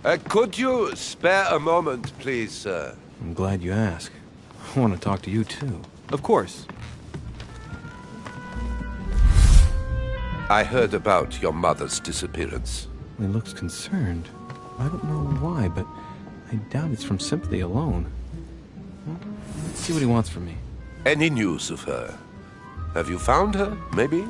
Could you spare a moment, please, sir? I'm glad you asked. I want to talk to you, too. Of course. I heard about your mother's disappearance. He looks concerned. I don't know why, but I doubt it's from sympathy alone. Well, let's see what he wants from me. Any news of her? Have you found her, maybe?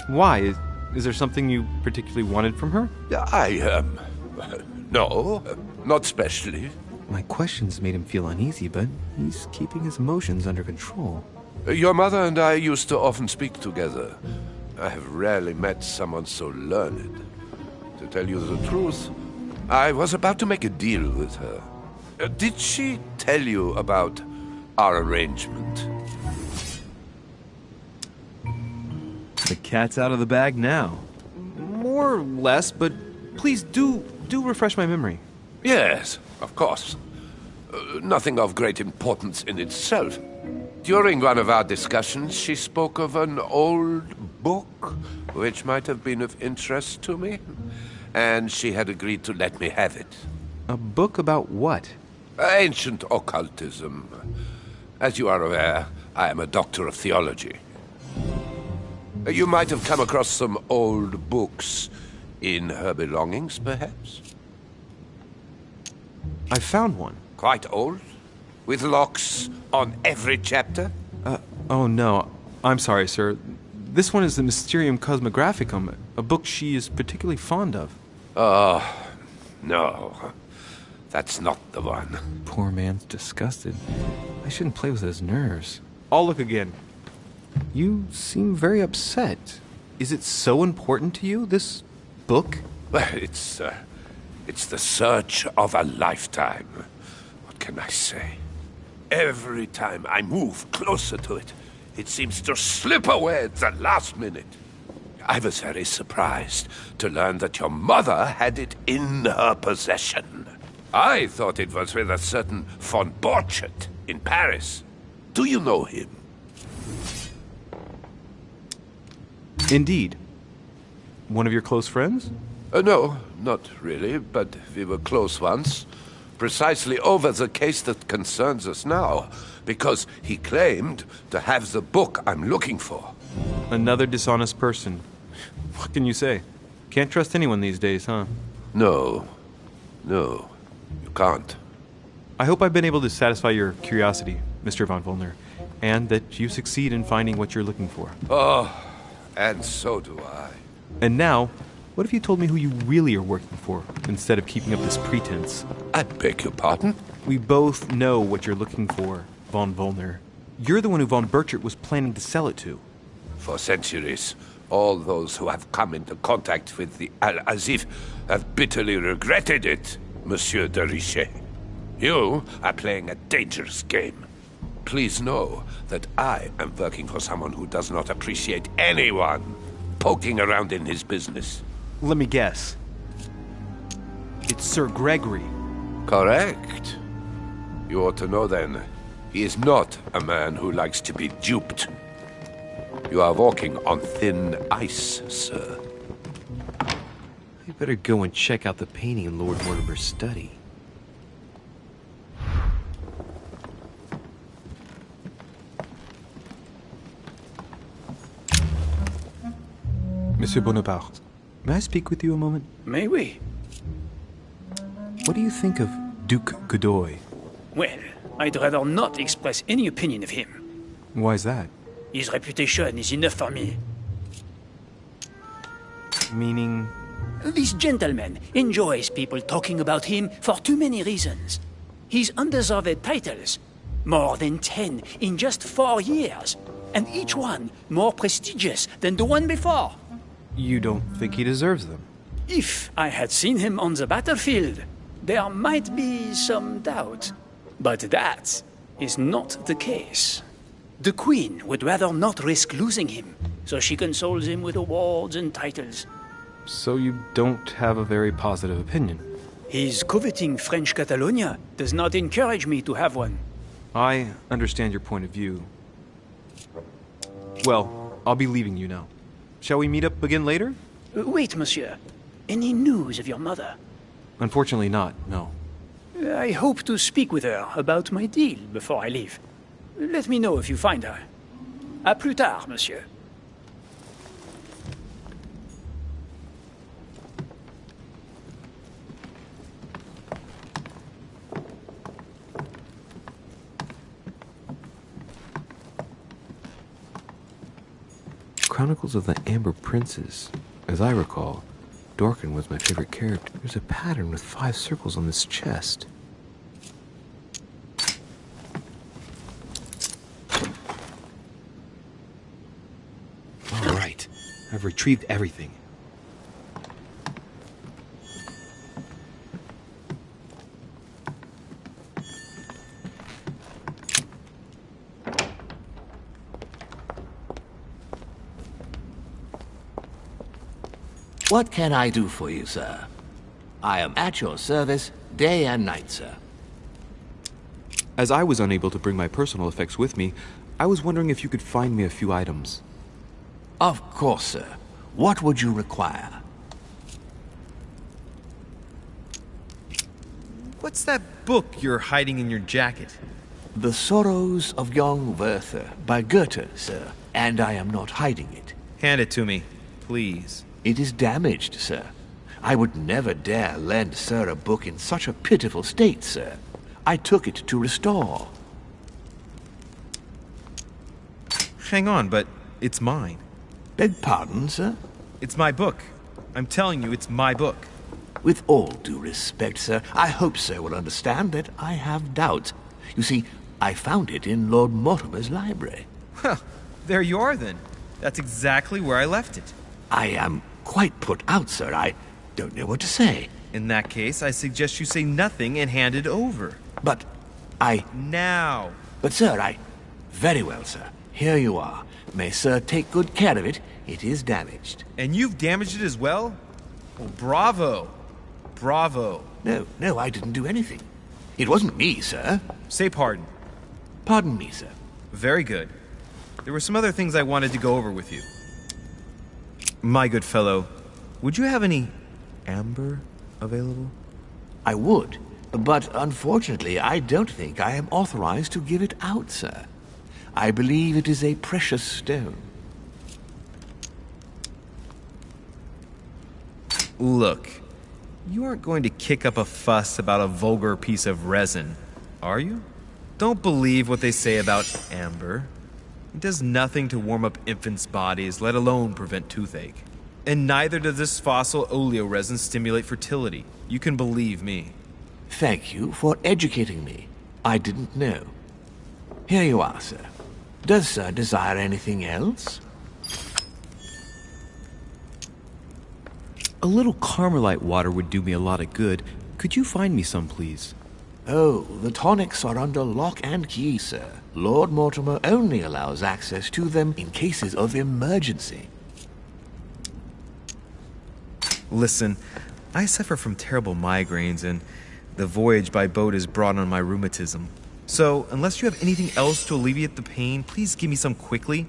Why? Is there something you particularly wanted from her? No, not specially. My questions made him feel uneasy, but he's keeping his emotions under control. Your mother and I used to often speak together. I have rarely met someone so learned. To tell you the truth, I was about to make a deal with her. Did she tell you about our arrangement? The cat's out of the bag now. More or less, but please do refresh my memory. Yes, of course. Nothing of great importance in itself. During one of our discussions, she spoke of an old book which might have been of interest to me, and she had agreed to let me have it. A book about what? Ancient occultism. As you are aware, I am a doctor of theology. You might have come across some old books in her belongings, perhaps? I found one. Quite old? With locks on every chapter? Oh no. I'm sorry, sir. This one is the Mysterium Cosmographicum, a book she is particularly fond of. Oh, no. That's not the one. Poor man's disgusted. I shouldn't play with his nerves. I'll look again. You seem very upset. Is it so important to you, this book? Well, it's the search of a lifetime. What can I say? Every time I move closer to it, it seems to slip away at the last minute. I was very surprised to learn that your mother had it in her possession. I thought it was with a certain von Borchardt in Paris. Do you know him? Indeed. One of your close friends? No, not really, but we were close once. Precisely over the case that concerns us now, because he claimed to have the book I'm looking for. Another dishonest person. What can you say? Can't trust anyone these days, huh? No, you can't. I hope I've been able to satisfy your curiosity, Mr. von Wollner, and that you succeed in finding what you're looking for. Oh, and so do I. And now, what if you told me who you really are working for, instead of keeping up this pretense? I beg your pardon? We both know what you're looking for, von Wollner. You're the one who von Borchardt was planning to sell it to. For centuries, all those who have come into contact with the Al-Azif have bitterly regretted it, Monsieur de Richet. You are playing a dangerous game. Please know that I am working for someone who does not appreciate anyone poking around in his business. Let me guess. It's Sir Gregory. Correct. You ought to know then, he is not a man who likes to be duped. You are walking on thin ice, sir. You better go and check out the painting in Lord Mortimer's study. Monsieur Bonaparte, may I speak with you a moment? May we? What do you think of Duke Godoy? Well, I'd rather not express any opinion of him. Why is that? His reputation is enough for me. Meaning? This gentleman enjoys people talking about him for too many reasons. His undeserved titles, more than 10 in just 4 years, and each one more prestigious than the one before. You don't think he deserves them? If I had seen him on the battlefield, there might be some doubt. But that is not the case. The Queen would rather not risk losing him, so she consoles him with awards and titles. So you don't have a very positive opinion? His coveting French Catalonia does not encourage me to have one. I understand your point of view. Well, I'll be leaving you now. Shall we meet up again later? Wait, monsieur. Any news of your mother? Unfortunately not, no. I hope to speak with her about my deal before I leave. Let me know if you find her. À plus tard, monsieur. Chronicles of the Amber Princes. As I recall, Dorkin was my favorite character. There's a pattern with 5 circles on this chest. All right. I've retrieved everything. What can I do for you, sir? I am at your service day and night, sir. As I was unable to bring my personal effects with me, I was wondering if you could find me a few items. Of course, sir. What would you require? What's that book you're hiding in your jacket? The Sorrows of Young Werther by Goethe, sir. And I am not hiding it. Hand it to me, please. It is damaged, sir. I would never dare lend sir a book in such a pitiful state, sir. I took it to restore. Hang on, but it's mine. Beg pardon, sir? It's my book. I'm telling you, it's my book. With all due respect, sir, I hope sir will understand that I have doubts. You see, I found it in Lord Mortimer's library. Huh, there you are then. That's exactly where I left it. I am quite put out, sir. I don't know what to say. In that case, I suggest you say nothing and hand it over. But Now! But, sir, Very well, sir. Here you are. May sir take good care of it. It is damaged. And you've damaged it as well? Well, bravo. Bravo. No, I didn't do anything. It wasn't me, sir. Say pardon. Pardon me, sir. Very good. There were some other things I wanted to go over with you. My good fellow, would you have any amber available? I would, but unfortunately I don't think I am authorized to give it out, sir. I believe it is a precious stone. Look, you aren't going to kick up a fuss about a vulgar piece of resin, are you? Don't believe what they say about amber. It does nothing to warm up infants' bodies, let alone prevent toothache. And neither does this fossil oleoresin stimulate fertility. You can believe me. Thank you for educating me. I didn't know. Here you are, sir. Does sir desire anything else? A little Carmelite water would do me a lot of good. Could you find me some, please? Oh, the tonics are under lock and key, sir. Lord Mortimer only allows access to them in cases of emergency. Listen, I suffer from terrible migraines, and the voyage by boat has brought on my rheumatism. So, unless you have anything else to alleviate the pain, please give me some quickly.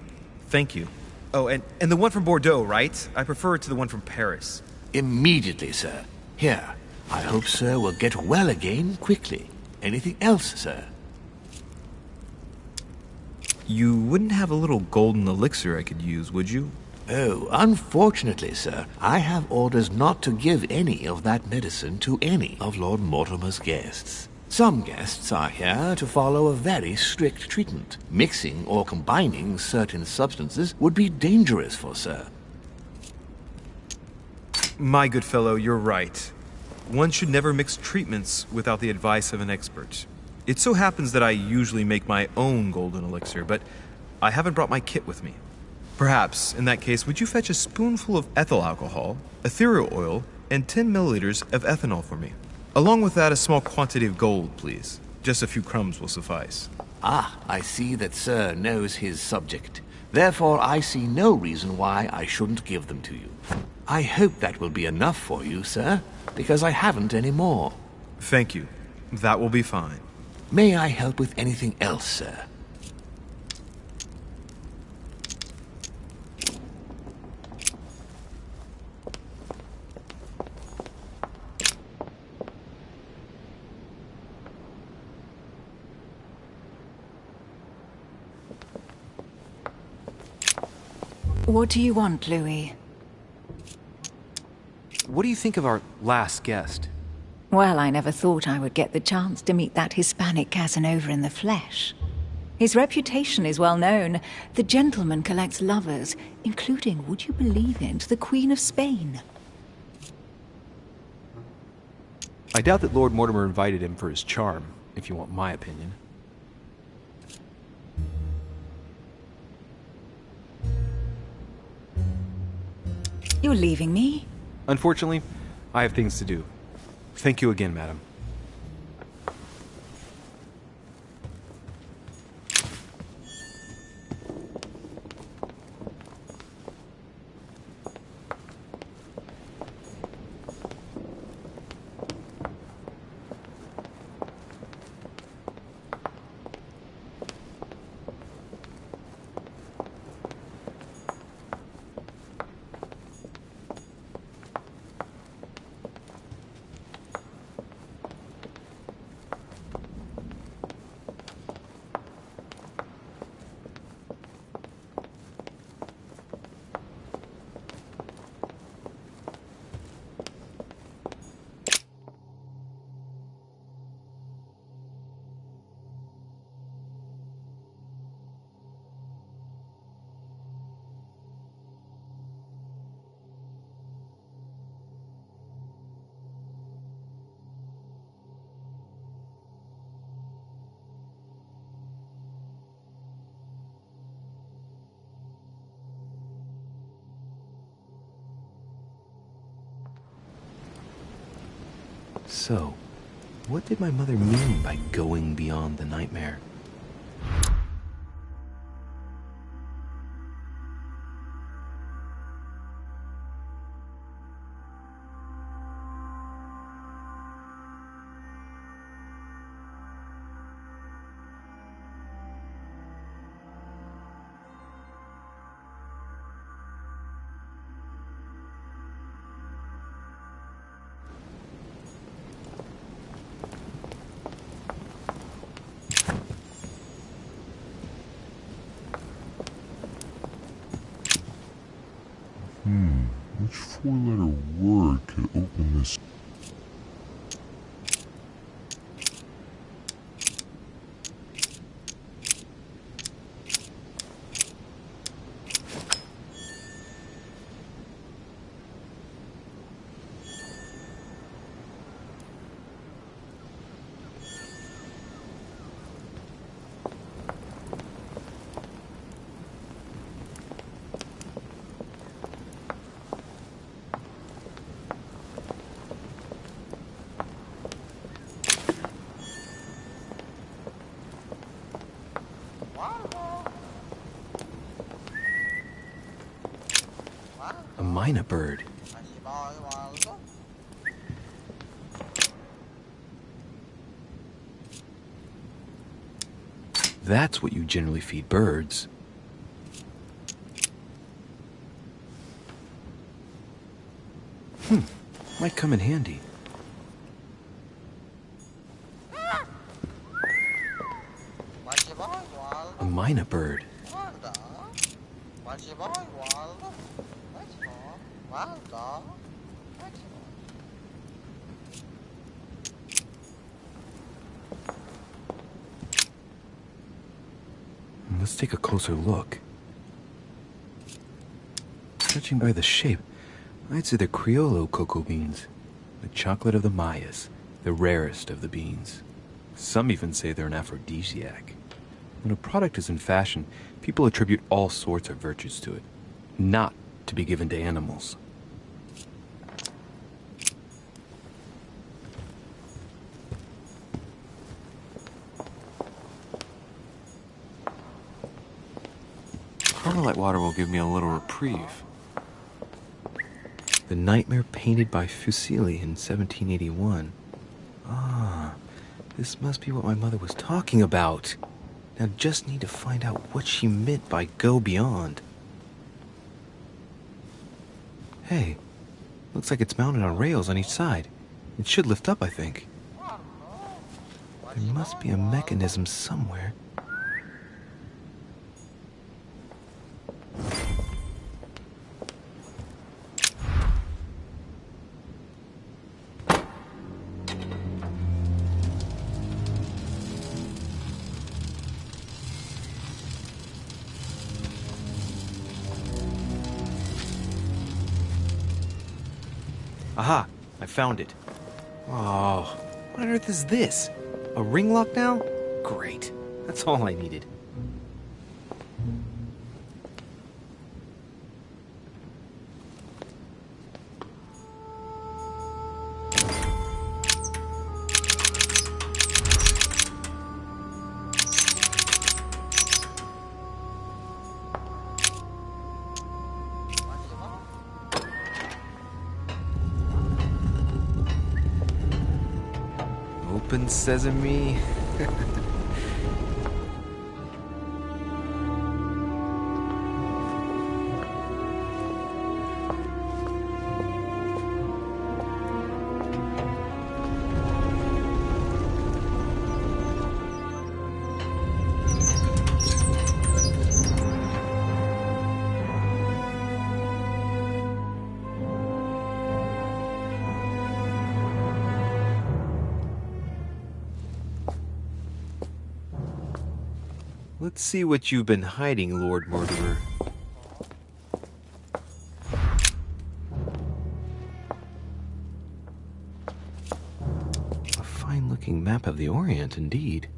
Thank you. Oh, and the one from Bordeaux, right? I prefer it to the one from Paris. Immediately, sir. Here. I hope sir will get well again quickly. Anything else, sir? You wouldn't have a little golden elixir I could use, would you? Oh, unfortunately, sir, I have orders not to give any of that medicine to any of Lord Mortimer's guests. Some guests are here to follow a very strict treatment. Mixing or combining certain substances would be dangerous for sir. My good fellow, you're right. One should never mix treatments without the advice of an expert. It so happens that I usually make my own golden elixir, but I haven't brought my kit with me. Perhaps, in that case, would you fetch a spoonful of ethyl alcohol, ethereal oil, and 10 milliliters of ethanol for me? Along with that, a small quantity of gold, please. Just a few crumbs will suffice. Ah, I see that sir knows his subject. Therefore, I see no reason why I shouldn't give them to you. I hope that will be enough for you, sir, because I haven't any more. Thank you. That will be fine. May I help with anything else, sir? What do you want, Louis? What do you think of our last guest? Well, I never thought I would get the chance to meet that Hispanic Casanova in the flesh. His reputation is well known. The gentleman collects lovers, including, would you believe it, the Queen of Spain. I doubt that Lord Mortimer invited him for his charm, if you want my opinion. You're leaving me? Unfortunately, I have things to do. Thank you again, madam. So, what did my mother mean by going beyond the nightmare? Which four-letter word could open this? A myna bird. That's what you generally feed birds. Might come in handy. A myna bird. Let's take a closer look. Judging by the shape, I'd say they're Criollo cocoa beans. The chocolate of the Mayas, the rarest of the beans. Some even say they're an aphrodisiac. When a product is in fashion, people attribute all sorts of virtues to it, not to be given to animals. Carmelite water will give me a little reprieve. The Nightmare painted by Fuseli in 1781. Ah, This must be what my mother was talking about. Now just need to find out what she meant by go beyond. Hey, looks like it's mounted on rails on each side. It should lift up, I think. There must be a mechanism somewhere. Aha! I found it. Oh, what on earth is this? A ring lock now? Great. That's all I needed. Open sesame. Let's see what you've been hiding, Lord Mortimer. A fine-looking map of the Orient, indeed.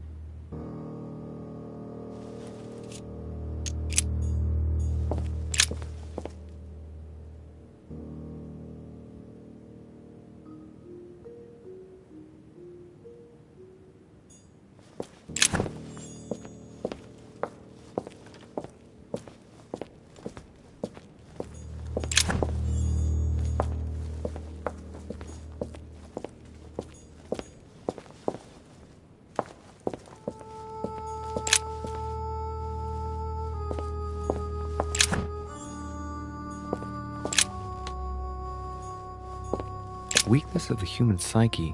Weakness of the Human Psyche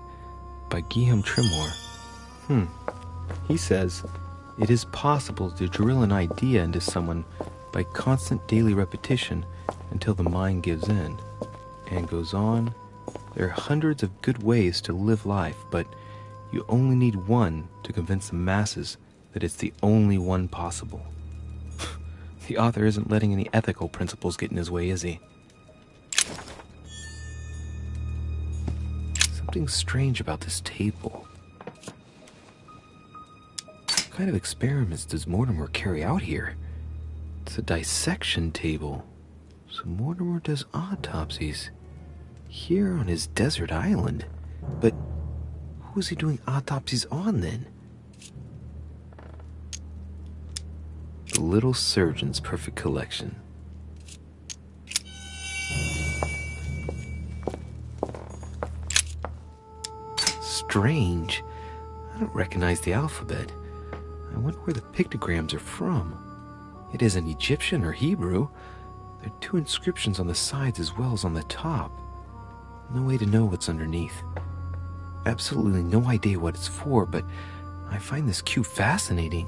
by Guillaume Trimore. He says, it is possible to drill an idea into someone by constant daily repetition until the mind gives in. And goes on, there are hundreds of good ways to live life, but you only need one to convince the masses that it's the only one possible. The author isn't letting any ethical principles get in his way, is he? Something strange about this table. What kind of experiments does Mortimer carry out here? It's a dissection table. So Mortimer does autopsies here on his desert island. But who is he doing autopsies on then? The Little Surgeon's Perfect Collection. Strange. I don't recognize the alphabet. I wonder where the pictograms are from. It isn't Egyptian or Hebrew. There are two inscriptions on the sides as well as on the top. No way to know what's underneath. Absolutely no idea what it's for, but I find this cue fascinating.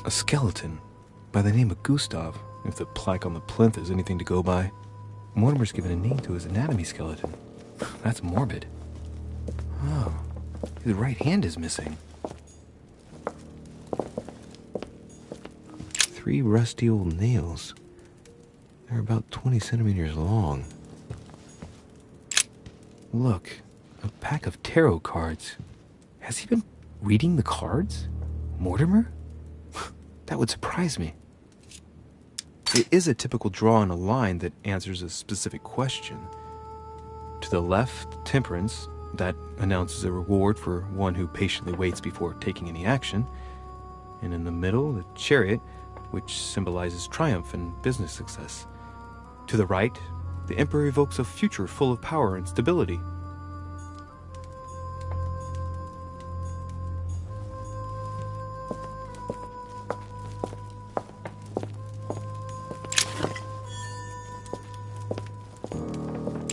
A skeleton by the name of Gustav, if the plaque on the plinth is anything to go by. Mortimer's given a name to his anatomy skeleton. That's morbid. Oh, his right hand is missing. 3 rusty old nails. They're about 20 centimeters long. Look, a pack of tarot cards. Has he been reading the cards? Mortimer? That would surprise me. It is a typical draw on a line that answers a specific question. To the left, temperance, that announces a reward for one who patiently waits before taking any action. And in the middle, the chariot, which symbolizes triumph and business success. To the right, The Emperor evokes a future full of power and stability.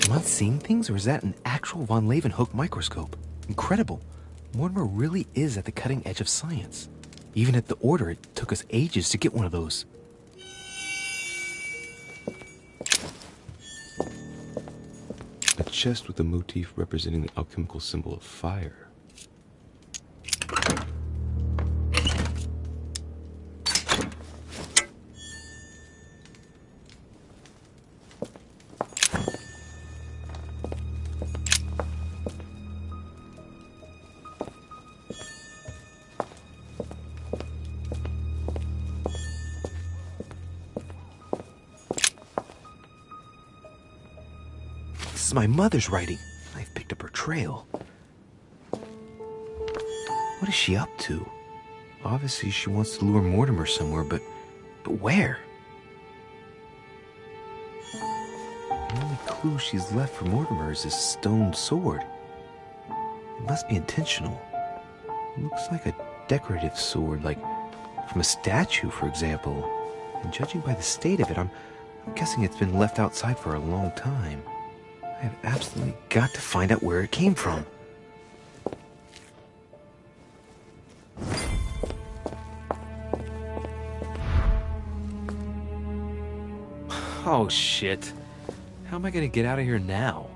Am I seeing things, or is that an actual von Leeuwenhoek microscope? Incredible. Mortimer really is at the cutting edge of science. Even at the Order, it took us ages to get one of those. A chest with a motif representing the alchemical symbol of fire. This is my mother's writing. I've picked up her trail. What is she up to? Obviously, she wants to lure Mortimer somewhere, but where? The only clue she's left for Mortimer is this stone sword. It must be intentional. It looks like a decorative sword, like from a statue, for example. And judging by the state of it, I'm guessing it's been left outside for a long time. I have absolutely got to find out where it came from. Oh, shit. How am I gonna get out of here now?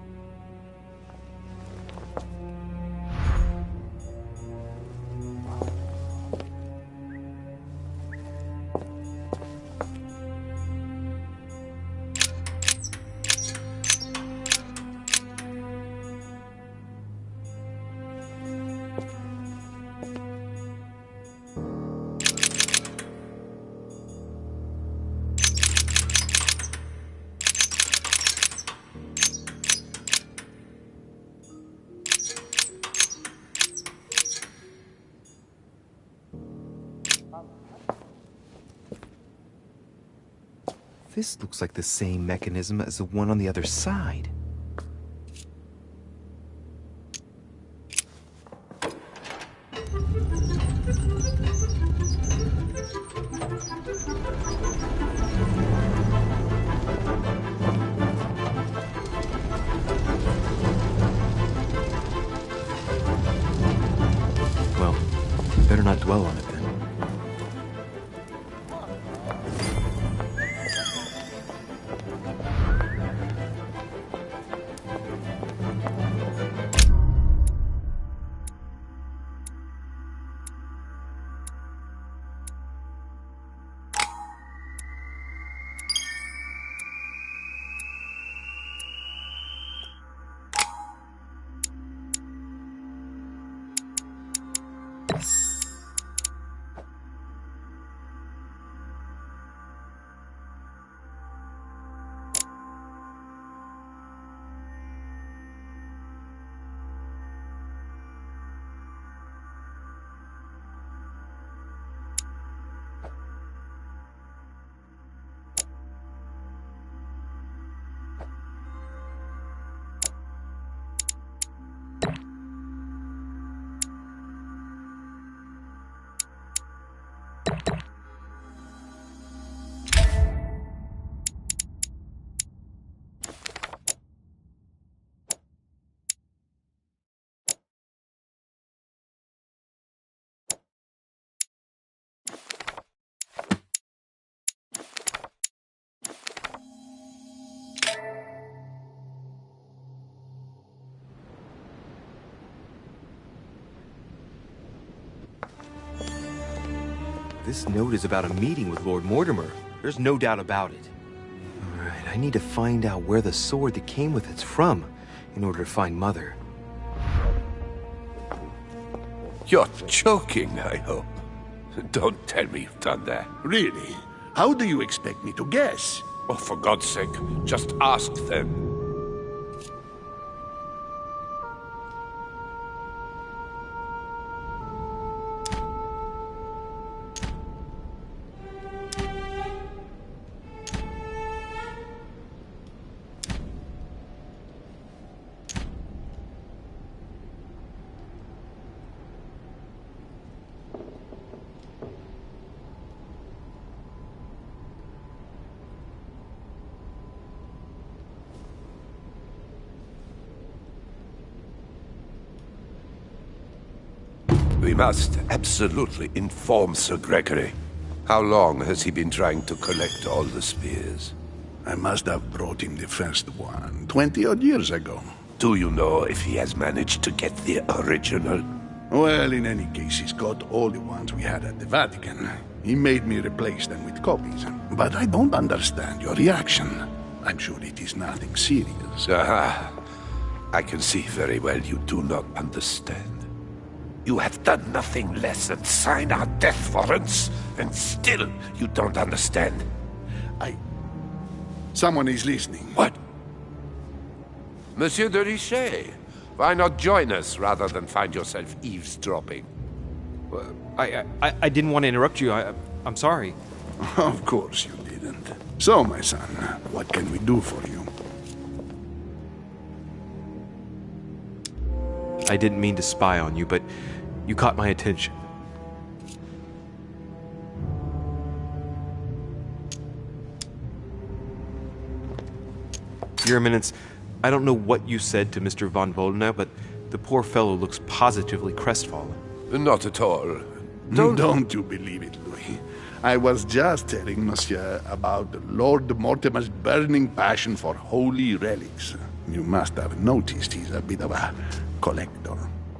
This looks like the same mechanism as the one on the other side. Well, better not dwell on it then. This note is about a meeting with Lord Mortimer. There's no doubt about it. All right, I need to find out where the sword that came with it's from in order to find Mother. You're joking, I hope. Don't tell me you've done that. Really? How do you expect me to guess? Oh, for God's sake, just ask them. We must absolutely inform Sir Gregory. How long has he been trying to collect all the spears? I must have brought him the first one 20-odd years ago. Do you know if he has managed to get the original? Well, in any case, he's got all the ones we had at the Vatican. He made me replace them with copies. But I don't understand your reaction. I'm sure it is nothing serious. Aha. I can see very well you do not understand. You have done nothing less than sign our death warrants, and still you don't understand. Someone is listening. What? Monsieur de Richet, why not join us rather than find yourself eavesdropping? I didn't want to interrupt you. I'm sorry. Of course you didn't. So, my son, what can we do for you? I didn't mean to spy on you, but you caught my attention. Your Eminence, I don't know what you said to Mr. von Wollner, but the poor fellow looks positively crestfallen. Not at all. Don't you believe it, Louis. I was just telling Monsieur about Lord Mortimer's burning passion for holy relics. You must have noticed he's a bit of a collector.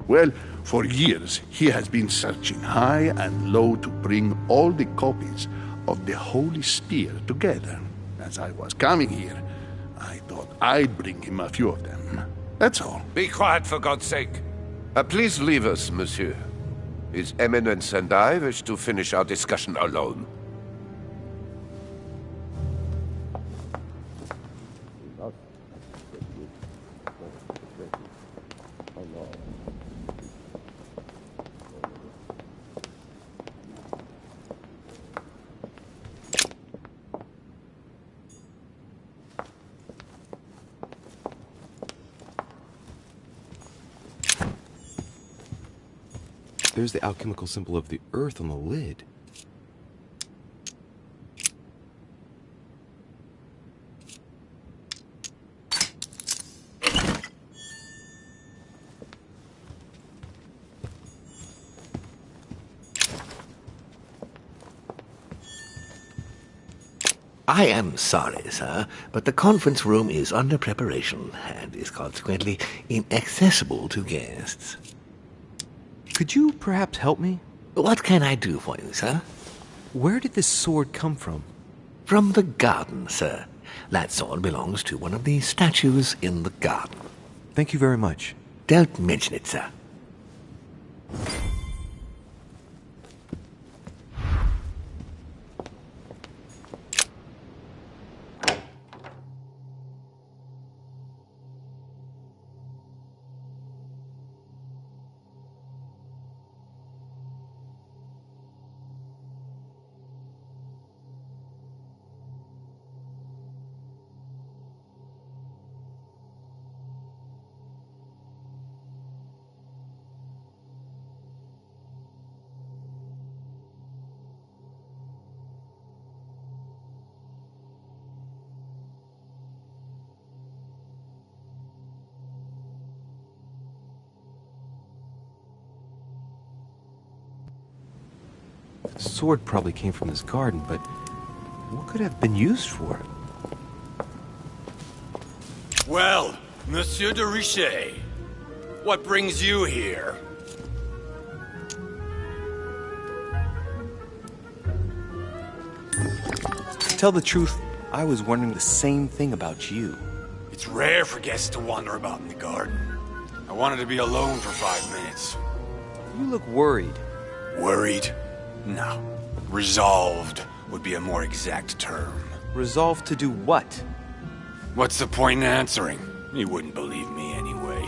Well, for years he has been searching high and low to bring all the copies of the Holy Spear together. As I was coming here, I thought I'd bring him a few of them. That's all. Be quiet, for God's sake. Please leave us, monsieur. His Eminence and I wish to finish our discussion alone. There's the alchemical symbol of the earth on the lid. I am sorry, sir, but the conference room is under preparation and is consequently inaccessible to guests. Could you perhaps help me? What can I do for you, sir? Where did this sword come from? From the garden, sir. That sword belongs to one of the statues in the garden. Thank you very much. Don't mention it, sir. The sword probably came from this garden, but what could it have been used for? Well, Monsieur de Richet, what brings you here? To tell the truth, I was wondering the same thing about you. It's rare for guests to wander about in the garden. I wanted to be alone for 5 minutes. You look worried. Worried? No. Resolved would be a more exact term. Resolved to do what? What's the point in answering? You wouldn't believe me anyway.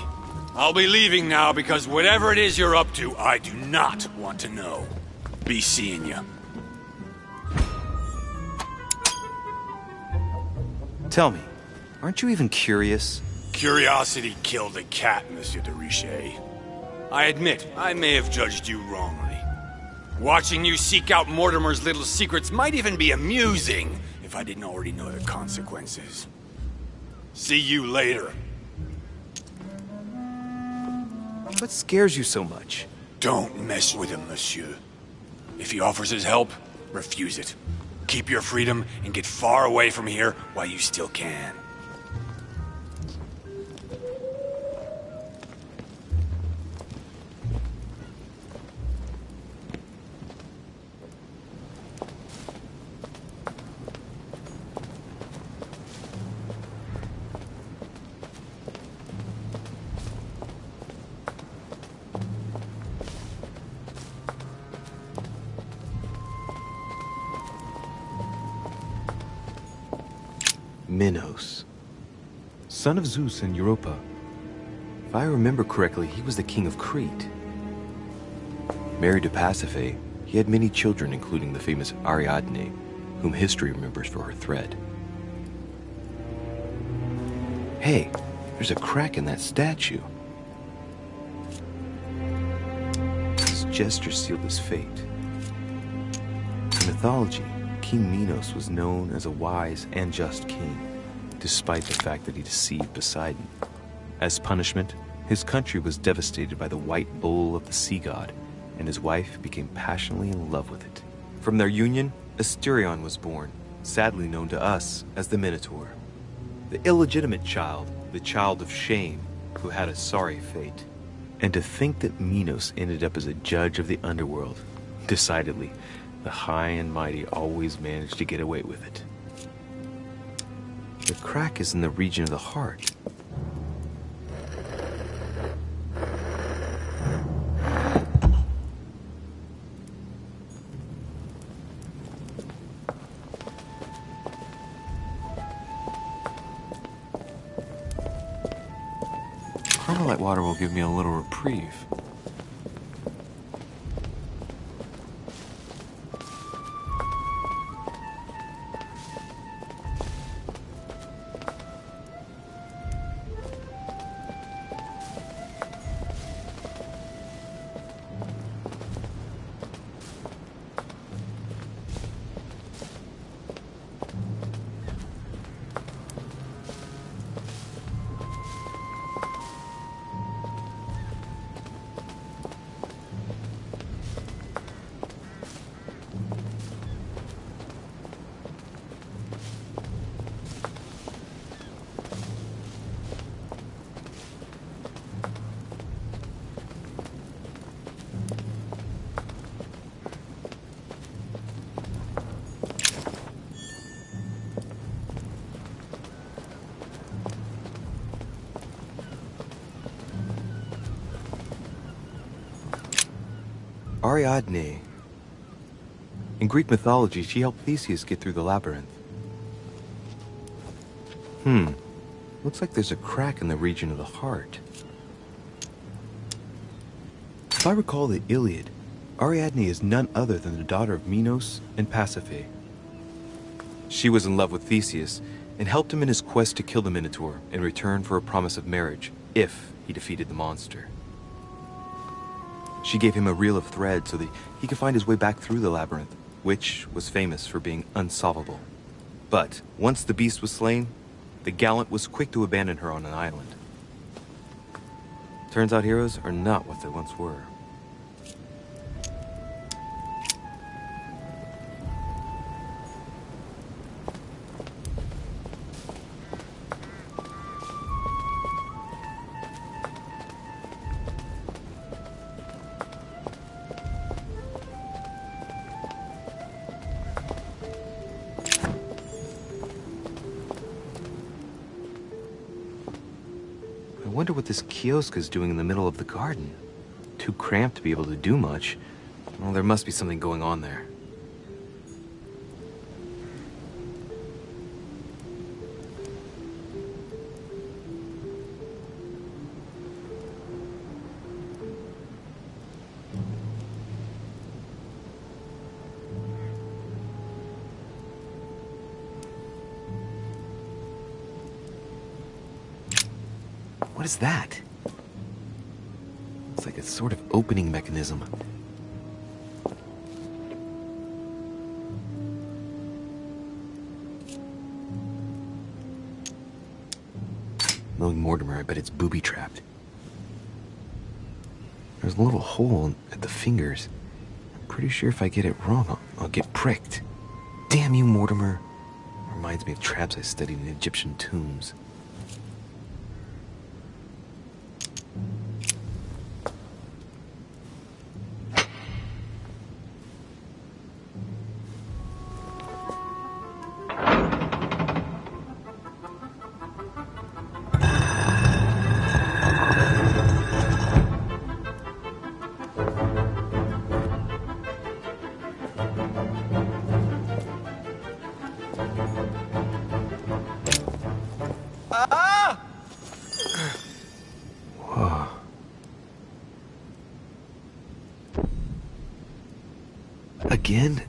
I'll be leaving now because whatever it is you're up to, I do not want to know. Be seeing you. Tell me, aren't you even curious? Curiosity killed a cat, Monsieur de Richet. I admit, I may have judged you wrongly. Watching you seek out Mortimer's little secrets might even be amusing if I didn't already know the consequences. See you later. What scares you so much? Don't mess with him, monsieur. If he offers his help, refuse it. Keep your freedom and get far away from here while you still can. Minos, son of Zeus and Europa. If I remember correctly, he was the king of Crete. Married to Pasiphae, he had many children, including the famous Ariadne, whom history remembers for her thread. Hey, there's a crack in that statue. His gesture sealed his fate. In mythology, King Minos was known as a wise and just king, despite the fact that he deceived Poseidon. As punishment, his country was devastated by the white bull of the sea god, and his wife became passionately in love with it. From their union, Asterion was born, sadly known to us as the Minotaur. The illegitimate child, the child of shame, who had a sorry fate. And to think that Minos ended up as a judge of the underworld, decidedly, the high and mighty always managed to get away with it. The crack is in the region of the heart. Carmelite water will give me a little reprieve. Ariadne. In Greek mythology, she helped Theseus get through the labyrinth. Looks like there's a crack in the region of the heart. If I recall the Iliad, Ariadne is none other than the daughter of Minos and Pasiphae. She was in love with Theseus and helped him in his quest to kill the Minotaur in return for a promise of marriage, if he defeated the monster. She gave him a reel of thread so that he could find his way back through the labyrinth, which was famous for being unsolvable. But once the beast was slain, the gallant was quick to abandon her on an island. Turns out heroes are not what they once were. I wonder what this kiosk is doing in the middle of the garden. Too cramped to be able to do much. Well, there must be something going on there. What is that? It's like a sort of opening mechanism. Knowing Mortimer, I bet it's booby-trapped. There's a little hole at the fingers. I'm pretty sure if I get it wrong, I'll get pricked. Damn you, Mortimer. Reminds me of traps I studied in Egyptian tombs. Whoa. Again?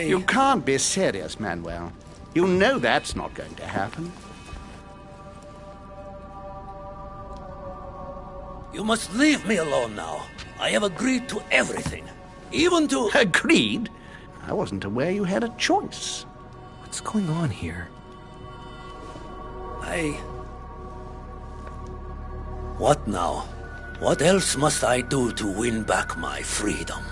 You can't be serious, Manuel. You know that's not going to happen. You must leave me alone now. I have agreed to everything. Even to... Agreed? I wasn't aware you had a choice. What's going on here? What now? What else must I do to win back my freedom?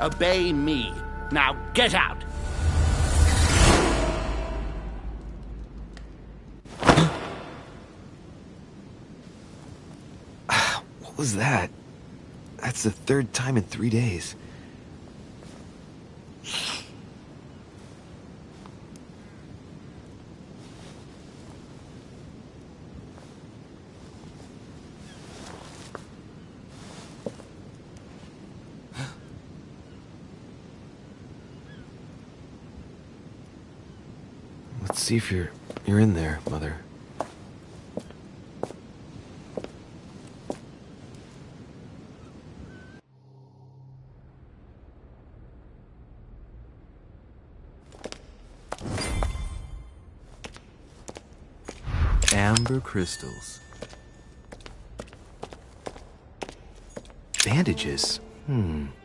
Obey me. Now get out! What was that? That's the third time in 3 days. Let's see if you're in there, Mother. Amber crystals. Bandages?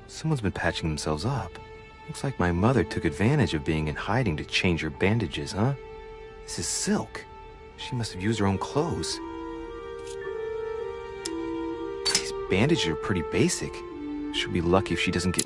Someone's been patching themselves up. Looks like my mother took advantage of being in hiding to change her bandages, huh? This is silk. She must have used her own clothes. These bandages are pretty basic. She'll be lucky if she doesn't get...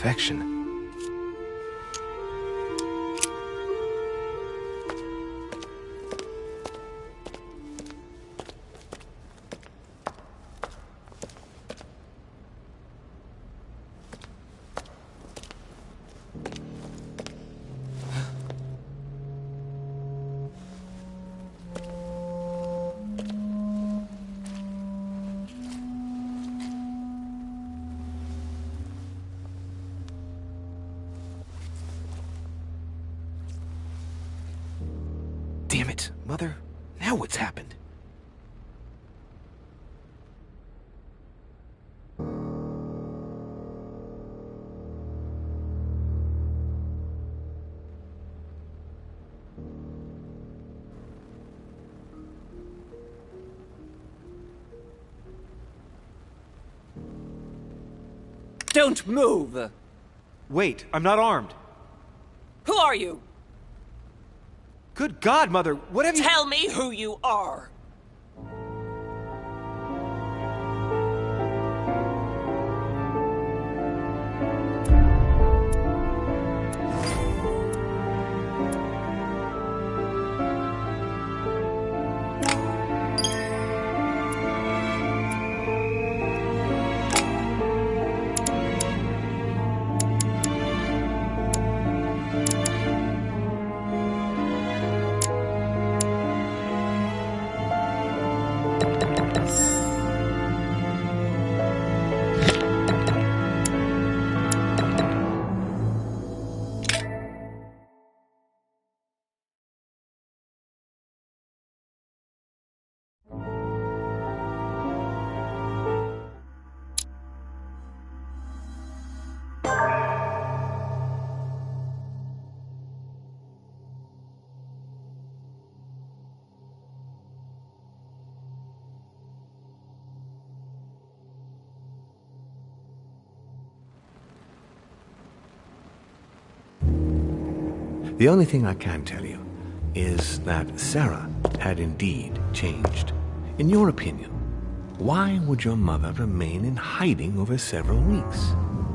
perfection. Damn it, Mother. Now what's happened? Don't move! Wait, I'm not armed. Who are you? Good God, Mother, what have you— Tell me who you are! The only thing I can tell you is that Sarah had indeed changed. In your opinion, why would your mother remain in hiding over several weeks?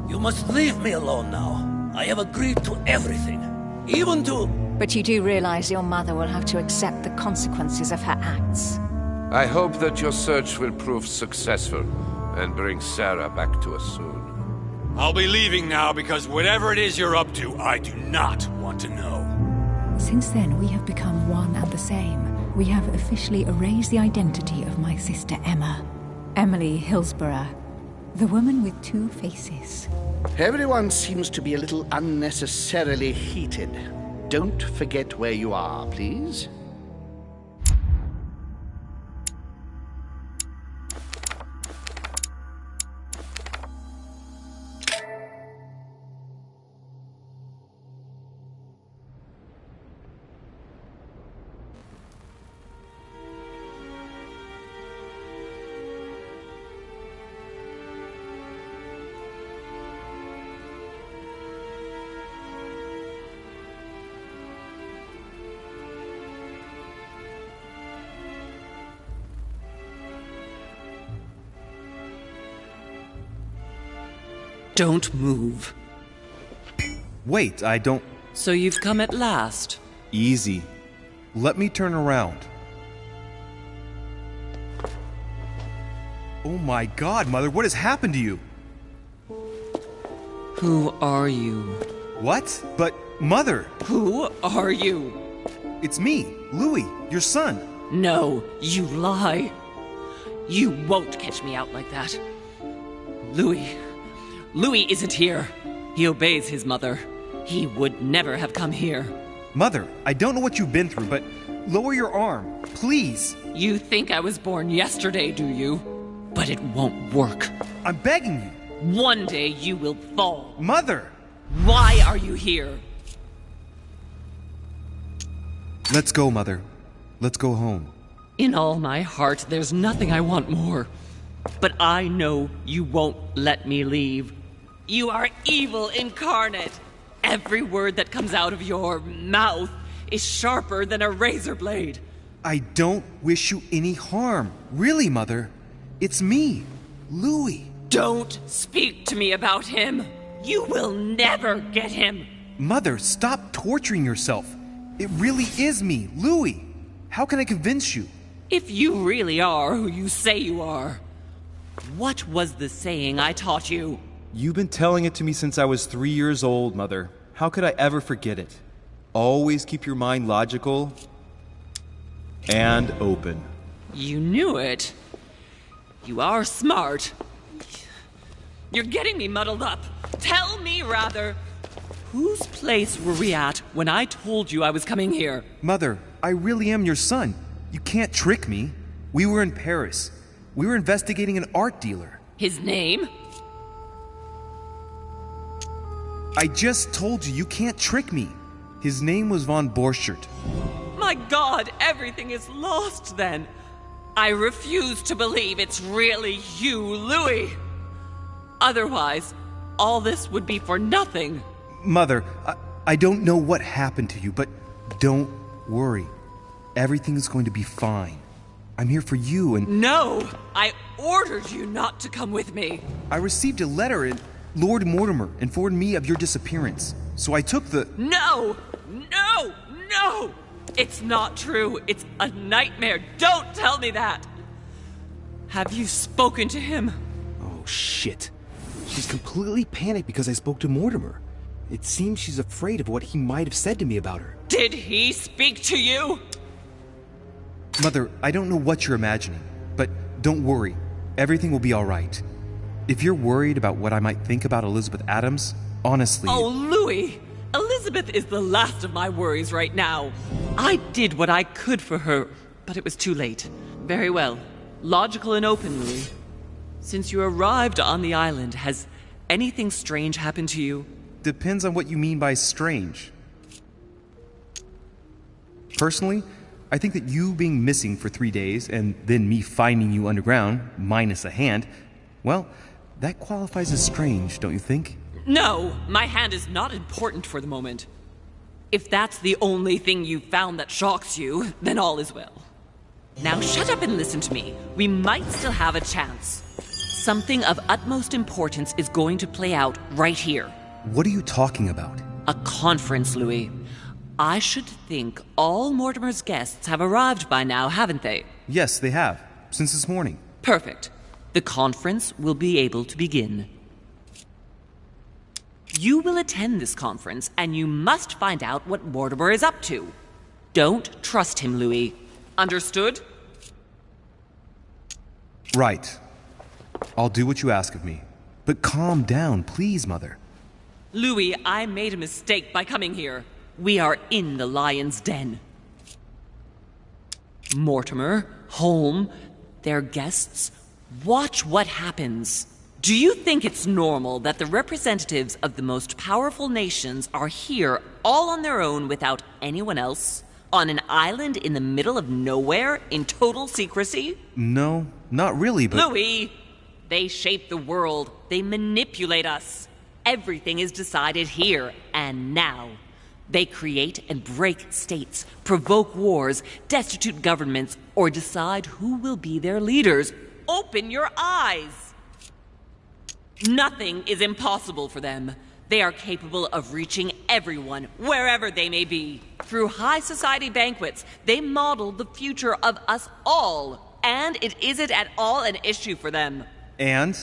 You must leave me alone now. I have agreed to everything, even to... But you do realize your mother will have to accept the consequences of her acts. I hope that your search will prove successful and bring Sarah back to us soon. I'll be leaving now because whatever it is you're up to, I do not want to know. Since then, we have become one and the same. We have officially erased the identity of my sister Emma. Emily Hillsborough, the woman with two faces. Everyone seems to be a little unnecessarily heated. Don't forget where you are, please. Don't move. Wait, I don't— So you've come at last. Easy. Let me turn around. Oh my God, Mother, what has happened to you? Who are you? What? But, Mother! Who are you? It's me, Louis, your son. No, you lie. You won't catch me out like that. Louis isn't here. He obeys his mother. He would never have come here. Mother, I don't know what you've been through, but lower your arm, please. You think I was born yesterday, do you? But it won't work. I'm begging you. One day you will fall. Mother! Why are you here? Let's go, Mother. Let's go home. In all my heart, there's nothing I want more. But I know you won't let me leave. You are evil incarnate. Every word that comes out of your mouth is sharper than a razor blade. I don't wish you any harm. Really, Mother. It's me, Louis. Don't speak to me about him. You will never get him! Mother, stop torturing yourself. It really is me, Louis. How can I convince you? If you really are who you say you are, what was the saying I taught you? You've been telling it to me since I was 3 years old, Mother. How could I ever forget it? Always keep your mind logical and open. You knew it. You are smart. You're getting me muddled up. Tell me, rather, whose place were we at when I told you I was coming here? Mother, I really am your son. You can't trick me. We were in Paris. We were investigating an art dealer. His name? I just told you, you can't trick me. His name was von Borchert. My God, everything is lost then. I refuse to believe it's really you, Louis. Otherwise, all this would be for nothing. Mother, I don't know what happened to you, but don't worry. Everything's going to be fine. I'm here for you and... No! I ordered you not to come with me. I received a letter and Lord Mortimer informed me of your disappearance. So I took the... No! No! No! It's not true. It's a nightmare. Don't tell me that. Have you spoken to him? Oh, shit. She's completely panicked because I spoke to Mortimer. It seems she's afraid of what he might have said to me about her. Did he speak to you? Mother, I don't know what you're imagining, but don't worry. Everything will be all right. If you're worried about what I might think about Elizabeth Adams, honestly... Oh, Louis! Elizabeth is the last of my worries right now. I did what I could for her, but it was too late. Very well. Logical and open, Louis. Since you arrived on the island, has anything strange happened to you? Depends on what you mean by strange. Personally, I think that you being missing for 3 days and then me finding you underground, minus a hand, well, that qualifies as strange, don't you think? No, my hand is not important for the moment. If that's the only thing you found that shocks you, then all is well. Now shut up and listen to me. We might still have a chance. Something of utmost importance is going to play out right here. What are you talking about? A conference, Louis. I should think all Mortimer's guests have arrived by now, haven't they? Yes, they have. Since this morning. Perfect. The conference will be able to begin. You will attend this conference, and you must find out what Mortimer is up to. Don't trust him, Louis. Understood? Right. I'll do what you ask of me. But calm down, please, Mother. Louis, I made a mistake by coming here. We are in the lion's den. Mortimer, Holm, their guests, watch what happens. Do you think it's normal that the representatives of the most powerful nations are here all on their own without anyone else? On an island in the middle of nowhere in total secrecy? No, not really, but... Louis! They shape the world. They manipulate us. Everything is decided here and now. They create and break states, provoke wars, destitute governments, or decide who will be their leaders. Open your eyes! Nothing is impossible for them. They are capable of reaching everyone, wherever they may be. Through high society banquets, they model the future of us all. And it isn't at all an issue for them. And?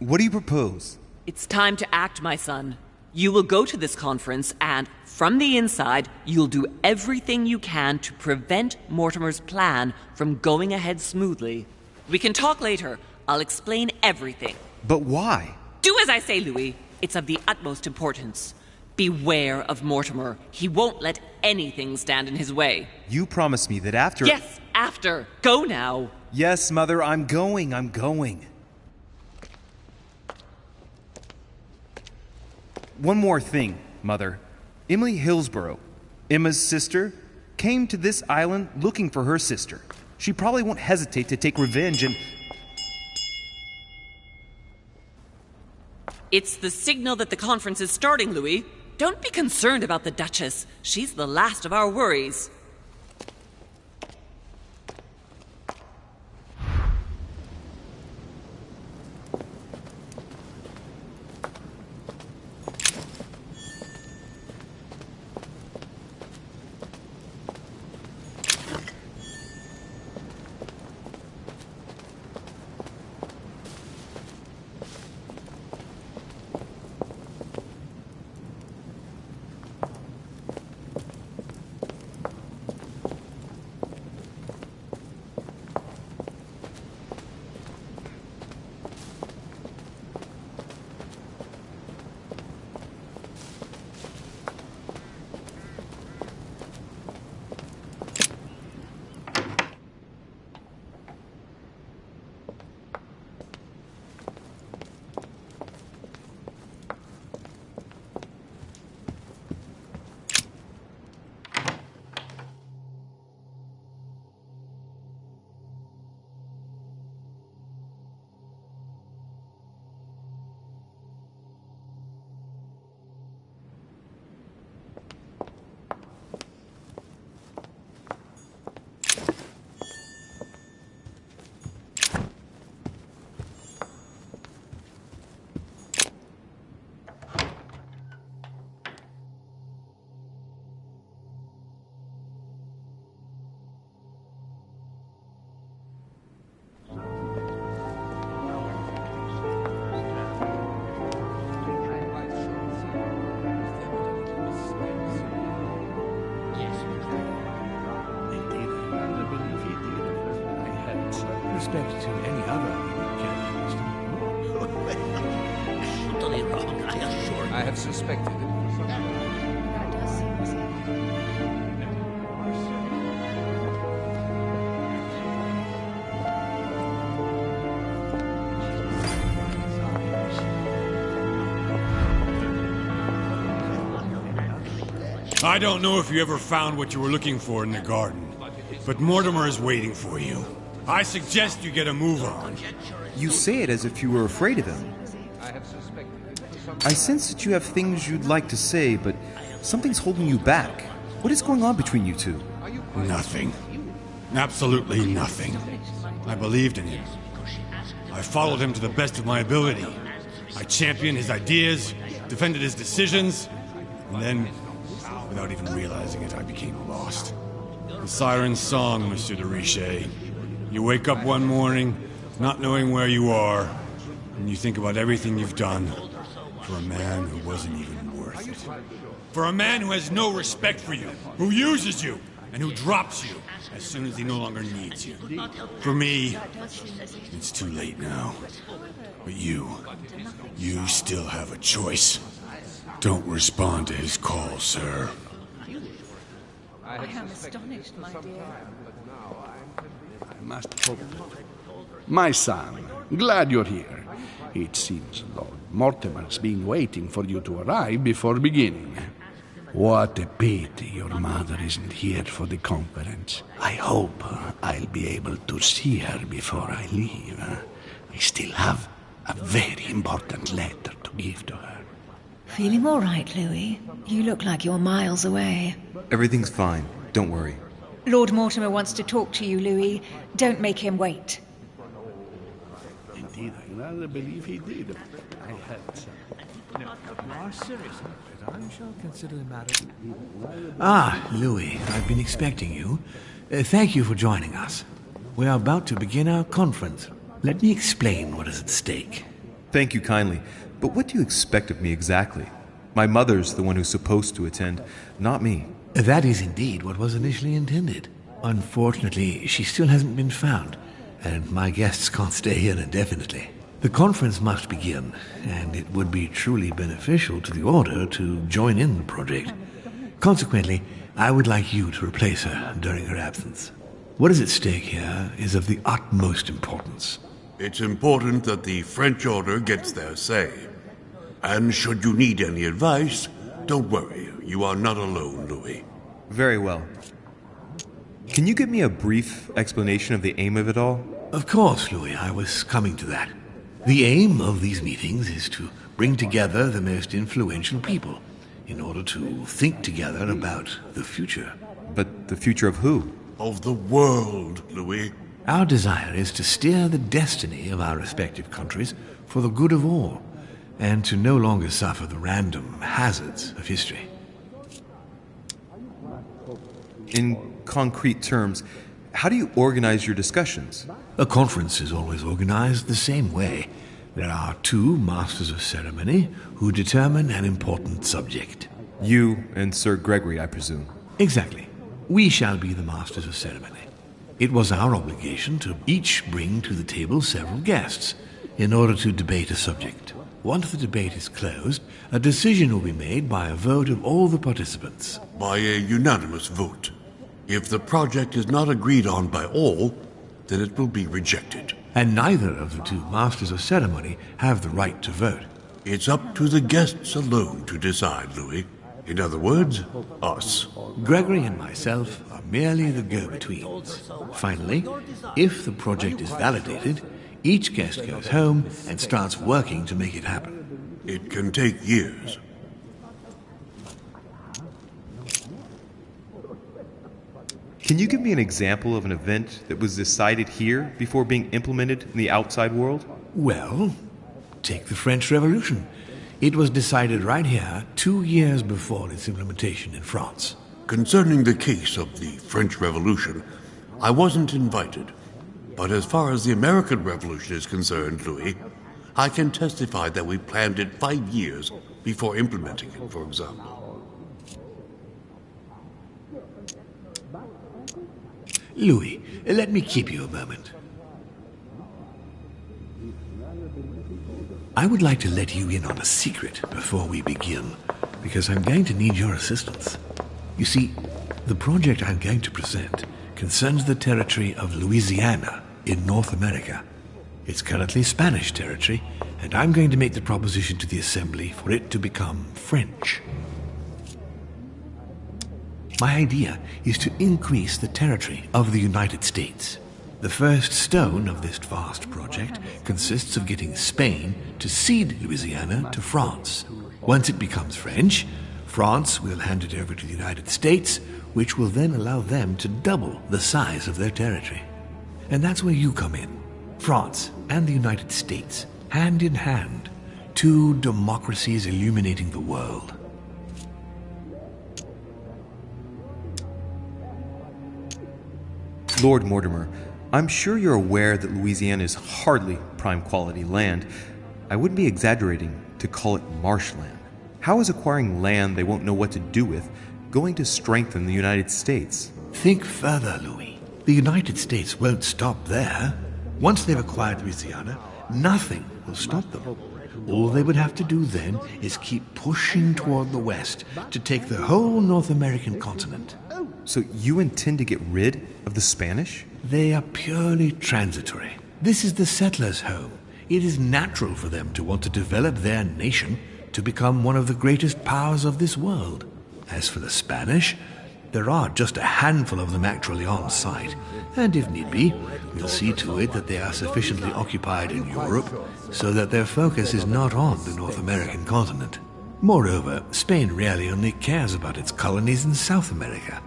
What do you propose? It's time to act, my son. You will go to this conference, and from the inside, you'll do everything you can to prevent Mortimer's plan from going ahead smoothly. We can talk later. I'll explain everything. But why? Do as I say, Louis. It's of the utmost importance. Beware of Mortimer. He won't let anything stand in his way. You promised me that after... Yes, after. Go now. Yes, Mother, I'm going. One more thing, Mother. Emily Hillsborough, Emma's sister, came to this island looking for her sister. She probably won't hesitate to take revenge and... It's the signal that the conference is starting, Louis. Don't be concerned about the Duchess. She's the last of our worries. I have suspected it for some time. That does seem the same. I don't know if you ever found what you were looking for in the garden, but Mortimer is waiting for you. I suggest you get a move on. You say it as if you were afraid of him. I sense that you have things you'd like to say, but something's holding you back. What is going on between you two? Nothing. Absolutely nothing. I believed in him. I followed him to the best of my ability. I championed his ideas, defended his decisions, and then, without even realizing it, I became lost. The siren's song, Monsieur de Richet. You wake up one morning, not knowing where you are, and you think about everything you've done for a man who wasn't even worth it. For a man who has no respect for you, who uses you, and who drops you as soon as he no longer needs you. For me, it's too late now. But you still have a choice. Don't respond to his call, sir. I am astonished, my dear. I must hope. My son, glad you're here. It seems Lord Mortimer's been waiting for you to arrive before beginning. What a pity your mother isn't here for the conference. I hope I'll be able to see her before I leave. I still have a very important letter to give to her. Feeling all right, Louis? You look like you're miles away. Everything's fine. Don't worry. Lord Mortimer wants to talk to you, Louis. Don't make him wait. Indeed, I rather believe he did. I had some. Ah, Louis, I've been expecting you. Thank you for joining us. We are about to begin our conference. Let me explain what is at stake. Thank you kindly. But what do you expect of me exactly? My mother's the one who's supposed to attend, not me. That is indeed what was initially intended. Unfortunately, she still hasn't been found, and my guests can't stay here indefinitely. The conference must begin, and it would be truly beneficial to the Order to join in the project. Consequently, I would like you to replace her during her absence. What is at stake here is of the utmost importance. It's important that the French Order gets their say. And should you need any advice, don't worry. You are not alone, Louis. Very well. Can you give me a brief explanation of the aim of it all? Of course, Louis, I was coming to that. The aim of these meetings is to bring together the most influential people in order to think together about the future. But the future of who? Of the world, Louis. Our desire is to steer the destiny of our respective countries for the good of all, and to no longer suffer the random hazards of history. In concrete terms, how do you organize your discussions? A conference is always organized the same way. There are two masters of ceremony who determine an important subject. You and Sir Gregory, I presume. Exactly. We shall be the masters of ceremony. It was our obligation to each bring to the table several guests in order to debate a subject. Once the debate is closed, a decision will be made by a vote of all the participants. By a unanimous vote. If the project is not agreed on by all, then it will be rejected. And neither of the two masters of ceremony have the right to vote. It's up to the guests alone to decide, Louis. In other words, us. Gregory and myself are merely the go-betweens. Finally, if the project is validated, each guest goes home and starts working to make it happen. It can take years. Can you give me an example of an event that was decided here before being implemented in the outside world? Well, take the French Revolution. It was decided right here 2 years before its implementation in France. Concerning the case of the French Revolution, I wasn't invited. But as far as the American Revolution is concerned, Louis, I can testify that we planned it 5 years before implementing it, for example. Louis, let me keep you a moment. I would like to let you in on a secret before we begin, because I'm going to need your assistance. You see, the project I'm going to present concerns the territory of Louisiana in North America. It's currently Spanish territory, and I'm going to make the proposition to the Assembly for it to become French. My idea is to increase the territory of the United States. The first stone of this vast project consists of getting Spain to cede Louisiana to France. Once it becomes French, France will hand it over to the United States, which will then allow them to double the size of their territory. And that's where you come in. France and the United States, hand in hand, two democracies illuminating the world. Lord Mortimer, I'm sure you're aware that Louisiana is hardly prime quality land. I wouldn't be exaggerating to call it marshland. How is acquiring land they won't know what to do with going to strengthen the United States? Think further, Louis. The United States won't stop there. Once they've acquired Louisiana, nothing will stop them. All they would have to do then is keep pushing toward the west to take the whole North American continent. So you intend to get rid of the Spanish? They are purely transitory. This is the settlers' home. It is natural for them to want to develop their nation to become one of the greatest powers of this world. As for the Spanish, there are just a handful of them actually on site, and if need be, we'll see to it that they are sufficiently occupied in Europe so that their focus is not on the North American continent. Moreover, Spain really only cares about its colonies in South America.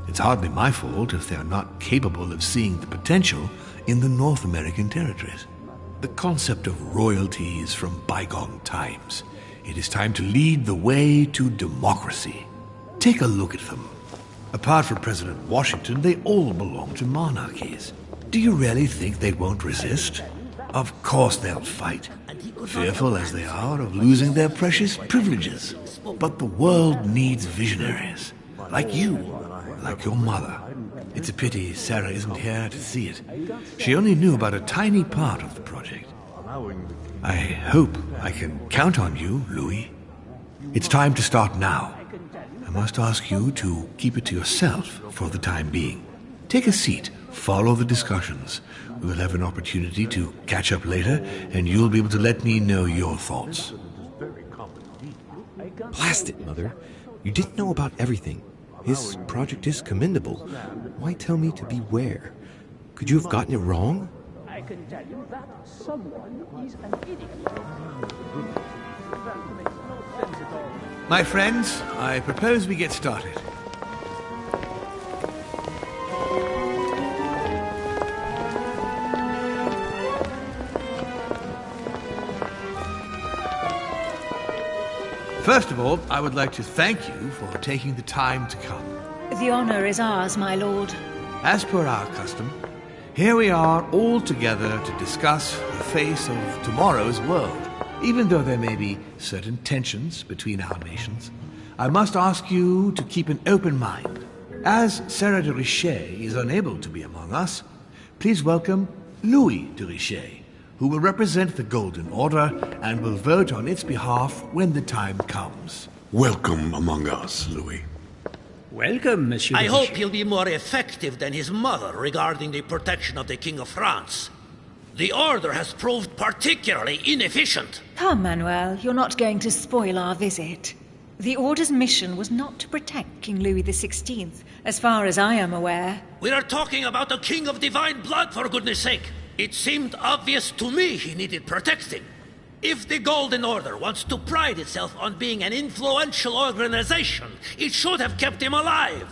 It's hardly my fault if they are not capable of seeing the potential in the North American territories. The concept of royalty is from bygone times. It is time to lead the way to democracy. Take a look at them. Apart from President Washington, they all belong to monarchies. Do you really think they won't resist? Of course they'll fight, fearful as they are of losing their precious privileges. But the world needs visionaries, like you, like your mother. It's a pity Sarah isn't here to see it. She only knew about a tiny part of the project. I hope I can count on you, Louis. It's time to start now. I must ask you to keep it to yourself for the time being. Take a seat, follow the discussions. We'll have an opportunity to catch up later, and you'll be able to let me know your thoughts. Blast it, Mother. You didn't know about everything. His project is commendable. Why tell me to beware? Could you have gotten it wrong? I can tell you that someone is an idiot. My friends, I propose we get started. First of all, I would like to thank you for taking the time to come. The honor is ours, my lord. As per our custom, here we are all together to discuss the face of tomorrow's world. Even though there may be certain tensions between our nations, I must ask you to keep an open mind. As Sarah de Richet is unable to be among us, please welcome Louis de Richet, who will represent the Golden Order and will vote on its behalf when the time comes. Welcome among us, Louis. Welcome, Monsieur. I hope he'll be more effective than his mother regarding the protection of the King of France. The Order has proved particularly inefficient. Come, Manuel, you're not going to spoil our visit. The Order's mission was not to protect King Louis XVI, as far as I am aware. We are talking about a king of divine blood, for goodness sake. It seemed obvious to me he needed protecting. If the Golden Order wants to pride itself on being an influential organization, it should have kept him alive.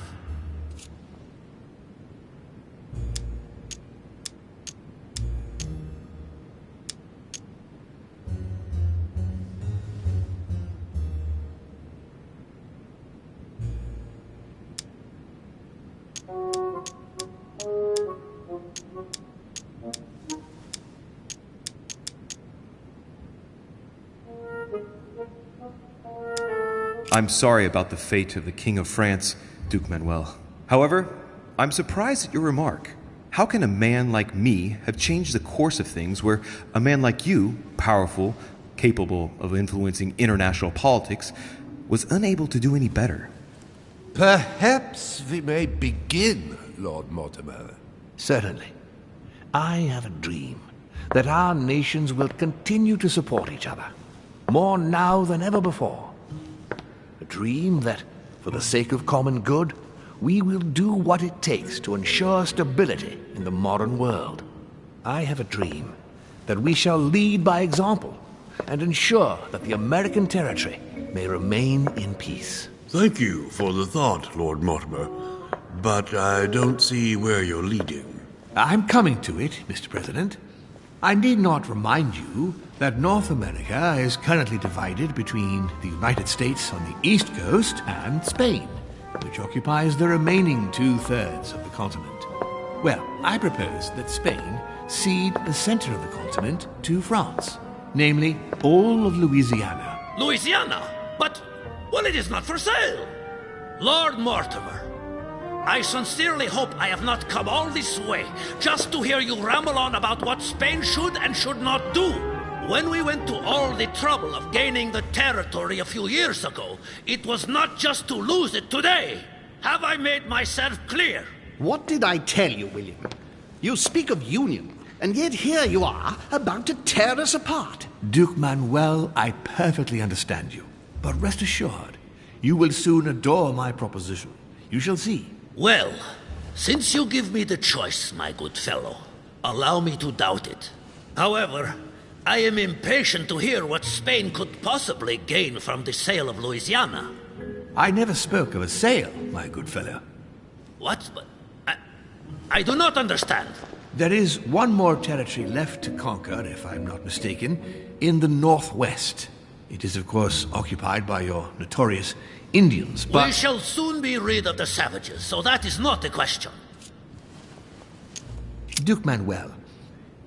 I'm sorry about the fate of the King of France, Duke Manuel. However, I'm surprised at your remark. How can a man like me have changed the course of things where a man like you, powerful, capable of influencing international politics, was unable to do any better. Perhaps we may begin, Lord Mortimer. Certainly. I have a dream that our nations will continue to support each other, more now than ever before. A dream that, for the sake of common good, we will do what it takes to ensure stability in the modern world. I have a dream that we shall lead by example and ensure that the American territory may remain in peace. Thank you for the thought, Lord Mortimer, but I don't see where you're leading. I'm coming to it, Mr. President. I need not remind you that North America is currently divided between the United States on the East Coast and Spain, which occupies the remaining 2/3 of the continent. Well, I propose that Spain cede the center of the continent to France, namely all of Louisiana. Louisiana? But, well, it is not for sale. Lord Mortimer, I sincerely hope I have not come all this way just to hear you ramble on about what Spain should and should not do. When we went to all the trouble of gaining the territory a few years ago, it was not just to lose it today. Have I made myself clear? What did I tell you, William? You speak of union, and yet here you are, about to tear us apart. Duke Manuel, I perfectly understand you. But rest assured, you will soon adore my proposition. You shall see. Well, since you give me the choice, my good fellow, allow me to doubt it. However, I am impatient to hear what Spain could possibly gain from the sale of Louisiana. I never spoke of a sale, my good fellow. What? But I do not understand. There is one more territory left to conquer, if I'm not mistaken, in the northwest. It is, of course, occupied by your notorious Indians, but... We shall soon be rid of the savages, so that is not the question. Duke Manuel,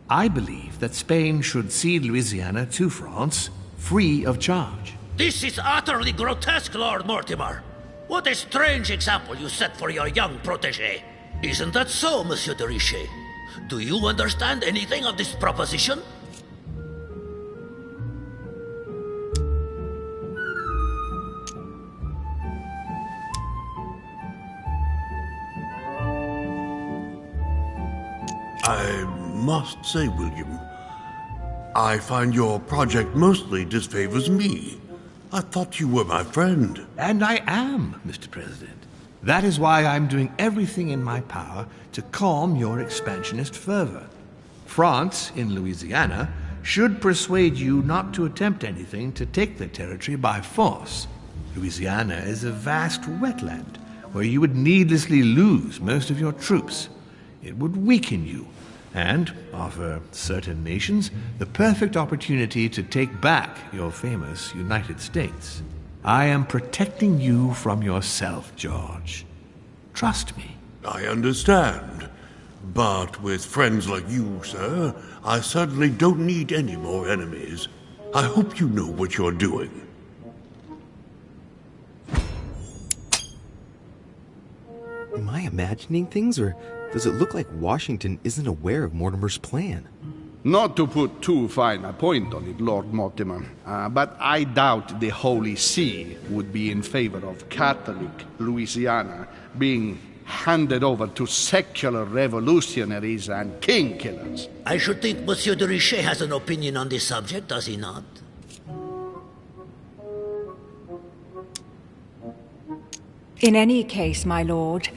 I believe that Spain should cede Louisiana to France, free of charge. This is utterly grotesque, Lord Mortimer. What a strange example you set for your young protégé. Isn't that so, Monsieur de Richet? Do you understand anything of this proposition? I must say, William, I find your project mostly disfavors me. I thought you were my friend. And I am, Mr. President. That is why I'm doing everything in my power to calm your expansionist fervor. France, in Louisiana, should persuade you not to attempt anything to take the territory by force. Louisiana is a vast wetland where you would needlessly lose most of your troops. It would weaken you and offer certain nations the perfect opportunity to take back your famous United States. I am protecting you from yourself, George. Trust me. I understand. But with friends like you, sir, I certainly don't need any more enemies. I hope you know what you're doing. Am I imagining things, or does it look like Washington isn't aware of Mortimer's plan? Not to put too fine a point on it, Lord Mortimer, but I doubt the Holy See would be in favor of Catholic Louisiana being handed over to secular revolutionaries and king killers. I should think Monsieur de Richet has an opinion on this subject, does he not? In any case, my lord,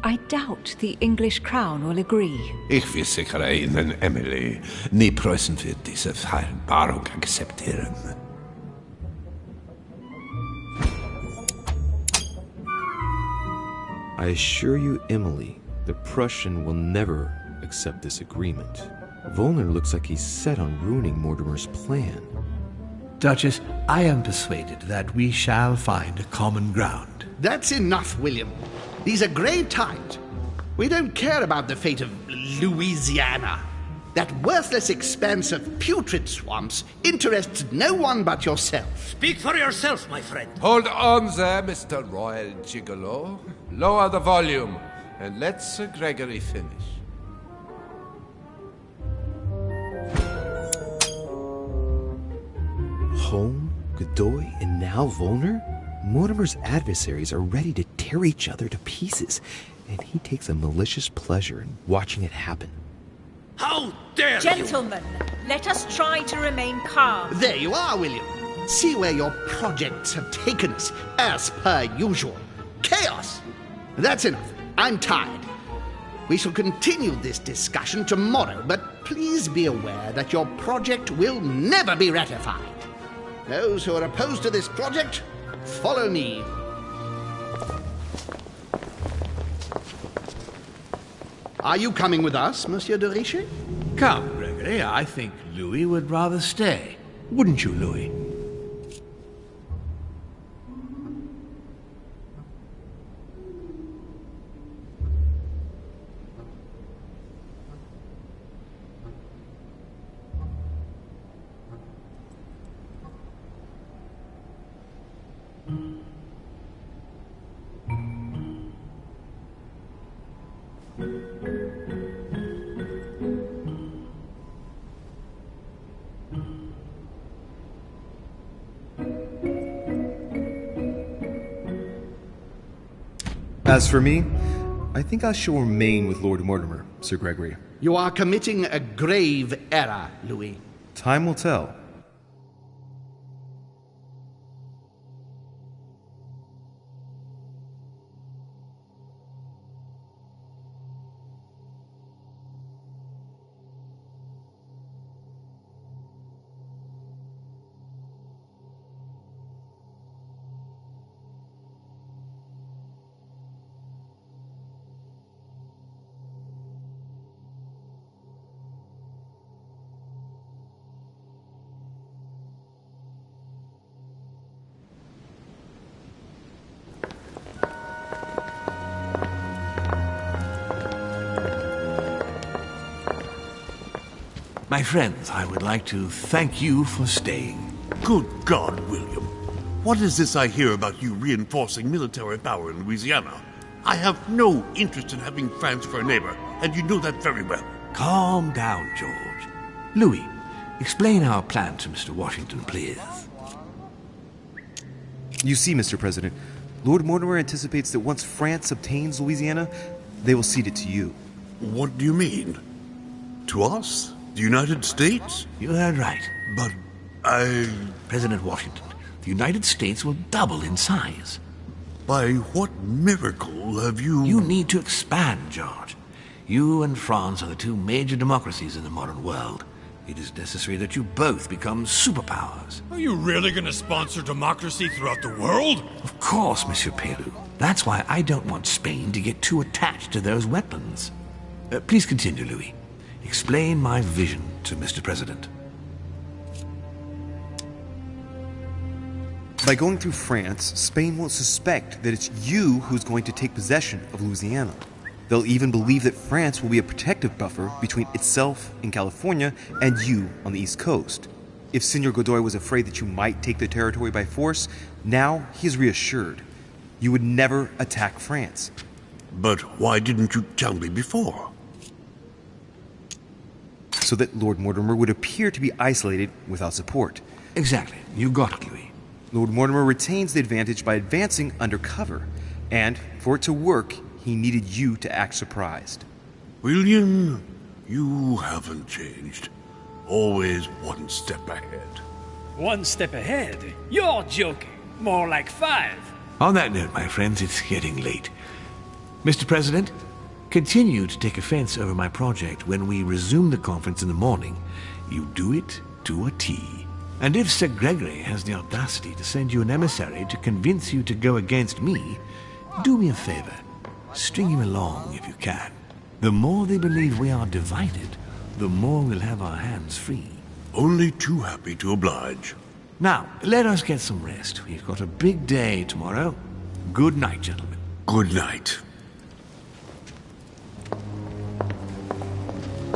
I doubt the English crown will agree. Ich versichere Ihnen, Emily, nie Preußen wird diese Vereinbarung akzeptieren. I assure you, Emily, the Prussian will never accept this agreement. Volner looks like he's set on ruining Mortimer's plan. Duchess, I am persuaded that we shall find a common ground. That's enough, William. These are grave times. We don't care about the fate of Louisiana. That worthless expanse of putrid swamps interests no one but yourself. Speak for yourself, my friend. Hold on there, Mr. Royal Gigolo. Lower the volume, and let Sir Gregory finish. Colm, Godoy, and now Volner? Mortimer's adversaries are ready to tear each other to pieces, and he takes a malicious pleasure in watching it happen. How dare Gentlemen, let us try to remain calm. There you are, William. See where your projects have taken us, as per usual. Chaos! That's enough. I'm tired. We shall continue this discussion tomorrow, but please be aware that your project will never be ratified. Those who are opposed to this project, follow me. Are you coming with us, Monsieur de Richet? Come, Gregory. I think Louis would rather stay. Wouldn't you, Louis? As for me, I think I shall remain with Lord Mortimer, Sir Gregory. You are committing a grave error, Louis. Time will tell. My friends, I would like to thank you for staying. Good God, William. What is this I hear about you reinforcing military power in Louisiana? I have no interest in having France for a neighbor, and you know that very well. Calm down, George. Louis, explain our plan to Mr. Washington, please. You see, Mr. President, Lord Mortimer anticipates that once France obtains Louisiana, they will cede it to you. What do you mean? To us? The United States? You heard right. But President Washington, the United States will double in size. By what miracle have you... You need to expand, George. You and France are the two major democracies in the modern world. It is necessary that you both become superpowers. Are you really going to sponsor democracy throughout the world? Of course, Monsieur Peru. That's why I don't want Spain to get too attached to those weapons. Please continue, Louis. Explain my vision to Mr. President. By going through France, Spain won't suspect that it's you who's going to take possession of Louisiana. They'll even believe that France will be a protective buffer between itself in California and you on the East Coast. If Senor Godoy was afraid that you might take the territory by force, now he is reassured. You would never attack France. But why didn't you tell me before? So that Lord Mortimer would appear to be isolated without support. Exactly. You got it, Louis. Lord Mortimer retains the advantage by advancing under cover, and for it to work, he needed you to act surprised. William, you haven't changed. Always one step ahead. 1 step ahead? You're joking. More like 5. On that note, my friends, it's getting late. Mr. President, continue to take offense over my project when we resume the conference in the morning. You do it to a T. And if Sir Gregory has the audacity to send you an emissary to convince you to go against me, do me a favor. String him along if you can. The more they believe we are divided, the more we'll have our hands free. Only too happy to oblige. Now, let us get some rest. We've got a big day tomorrow. Good night, gentlemen. Good night.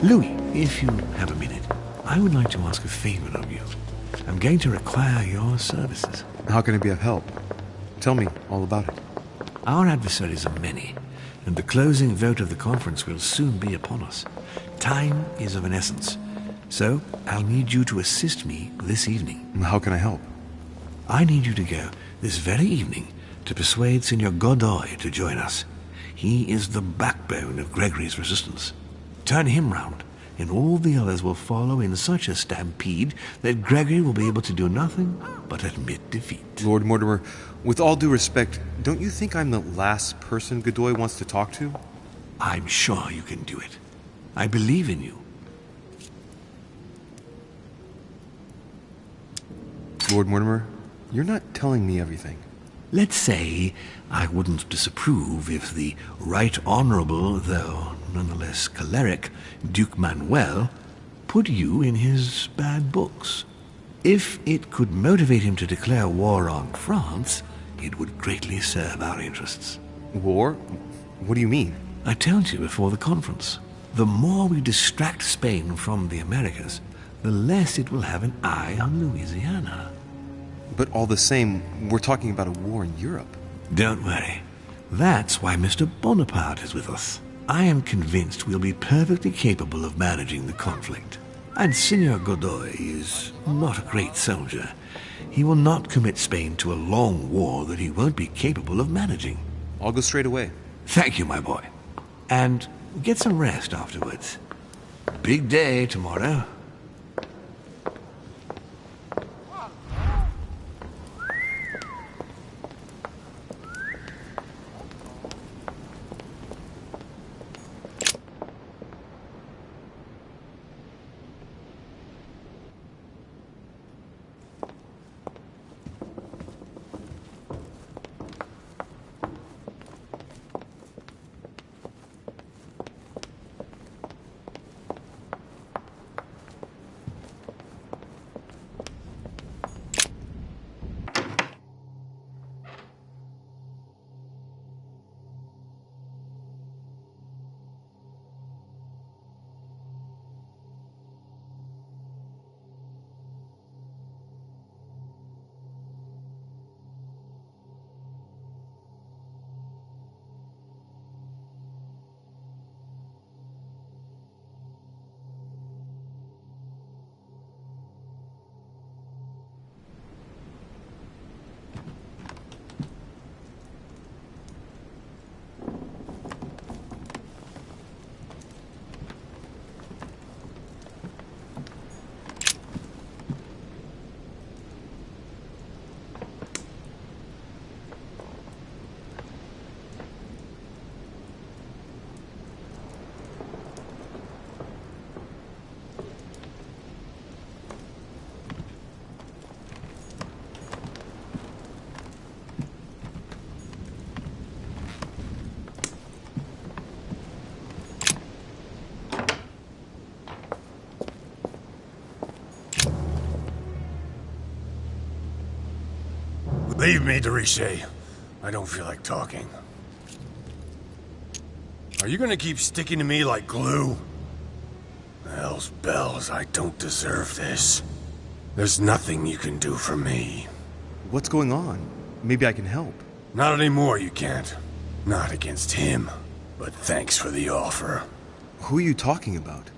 Louis, if you have a minute, I would like to ask a favor of you. I'm going to require your services. How can I be of help? Tell me all about it. Our adversaries are many, and the closing vote of the conference will soon be upon us. Time is of an essence. So, I'll need you to assist me this evening. How can I help? I need you to go this very evening to persuade Signor Godoy to join us. He is the backbone of Gregory's resistance. Turn him round, and all the others will follow in such a stampede that Gregory will be able to do nothing but admit defeat. Lord Mortimer, with all due respect, don't you think I'm the last person Godoy wants to talk to? I'm sure you can do it. I believe in you. Lord Mortimer, you're not telling me everything. Let's say I wouldn't disapprove if the Right Honorable, though nonetheless choleric, Duke Manuel put you in his bad books. If it could motivate him to declare war on France, it would greatly serve our interests. War? What do you mean? I told you before the conference. The more we distract Spain from the Americas, the less it will have an eye on Louisiana. But all the same, we're talking about a war in Europe. Don't worry. That's why Mr. Bonaparte is with us. I am convinced we'll be perfectly capable of managing the conflict. And Signor Godoy is not a great soldier. He will not commit Spain to a long war that he won't be capable of managing. I'll go straight away. Thank you, my boy. And get some rest afterwards. Big day tomorrow. Leave me, de Richet. I don't feel like talking. Are you gonna keep sticking to me like glue? Hell's bells, I don't deserve this. There's nothing you can do for me. What's going on? Maybe I can help. Not anymore, you can't. Not against him. But thanks for the offer. Who are you talking about?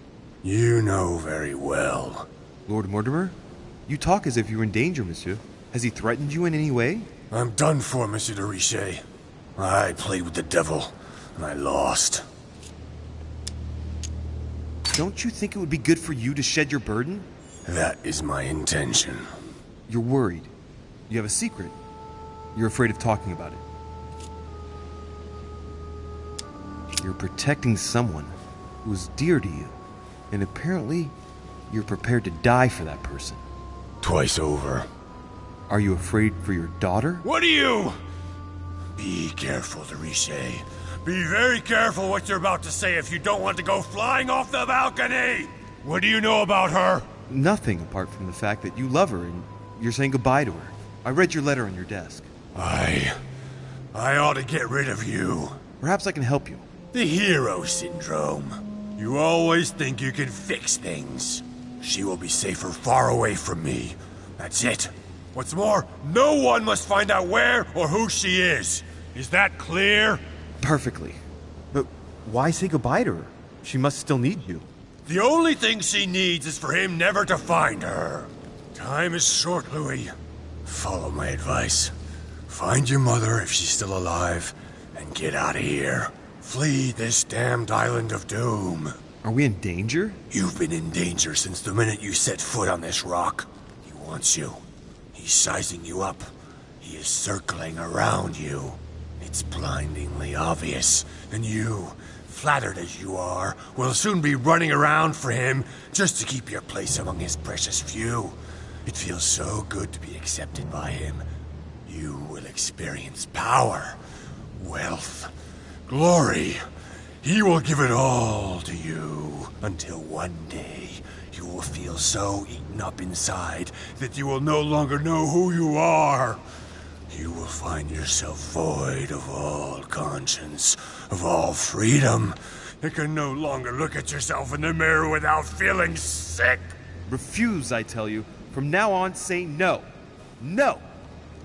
You know very well. Lord Mortimer? You talk as if you were in danger, monsieur. Has he threatened you in any way? I'm done for, Monsieur de Richet. I played with the devil, and I lost. Don't you think it would be good for you to shed your burden? That is my intention. You're worried. You have a secret. You're afraid of talking about it. You're protecting someone who is dear to you. And apparently, you're prepared to die for that person. Twice over. Are you afraid for your daughter? What are you? Be careful, de Richet. Be very careful what you're about to say if you don't want to go flying off the balcony! What do you know about her? Nothing apart from the fact that you love her and you're saying goodbye to her. I read your letter on your desk. I ought to get rid of you. Perhaps I can help you. The hero syndrome. You always think you can fix things. She will be safer far away from me. That's it. What's more, no one must find out where or who she is. Is that clear? Perfectly. But why say goodbye to her? She must still need you. The only thing she needs is for him never to find her. Time is short, Louis. Follow my advice. Find your mother if she's still alive, and get out of here. Flee this damned island of doom. Are we in danger? You've been in danger since the minute you set foot on this rock. He wants you. He's sizing you up. He is circling around you. It's blindingly obvious, and you, flattered as you are, will soon be running around for him just to keep your place among his precious few. It feels so good to be accepted by him. You will experience power, wealth, glory. He will give it all to you, until one day you will feel so eaten up inside that you will no longer know who you are. You will find yourself void of all conscience, of all freedom. You can no longer look at yourself in the mirror without feeling sick. Refuse, I tell you. From now on, say no. No!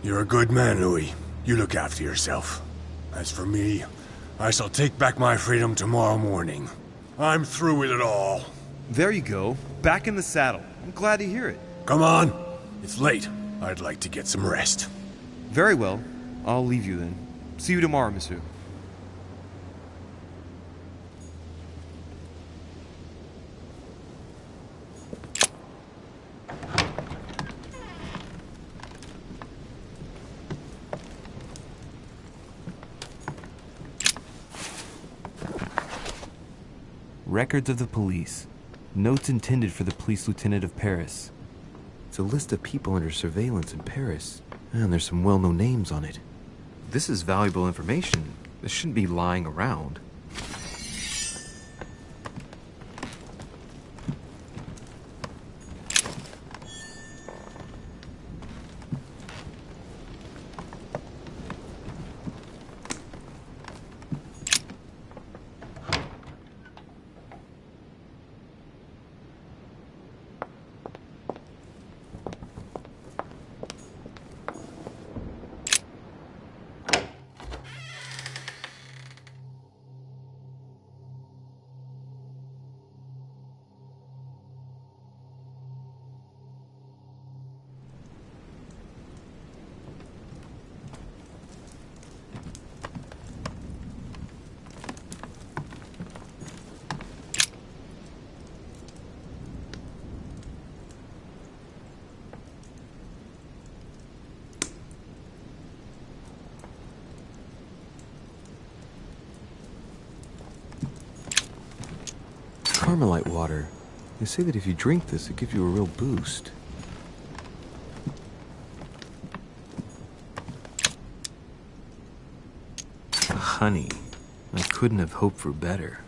You're a good man, Louis. You look after yourself. As for me, I shall take back my freedom tomorrow morning. I'm through with it all. There you go. Back in the saddle. I'm glad to hear it. Come on. It's late. I'd like to get some rest. Very well. I'll leave you then. See you tomorrow, monsieur. Records of the police. Notes intended for the police lieutenant of Paris. It's a list of people under surveillance in Paris. And there's some well-known names on it. This is valuable information. This shouldn't be lying around. Carmelite water. They say that if you drink this, it gives you a real boost. Honey. I couldn't have hoped for better.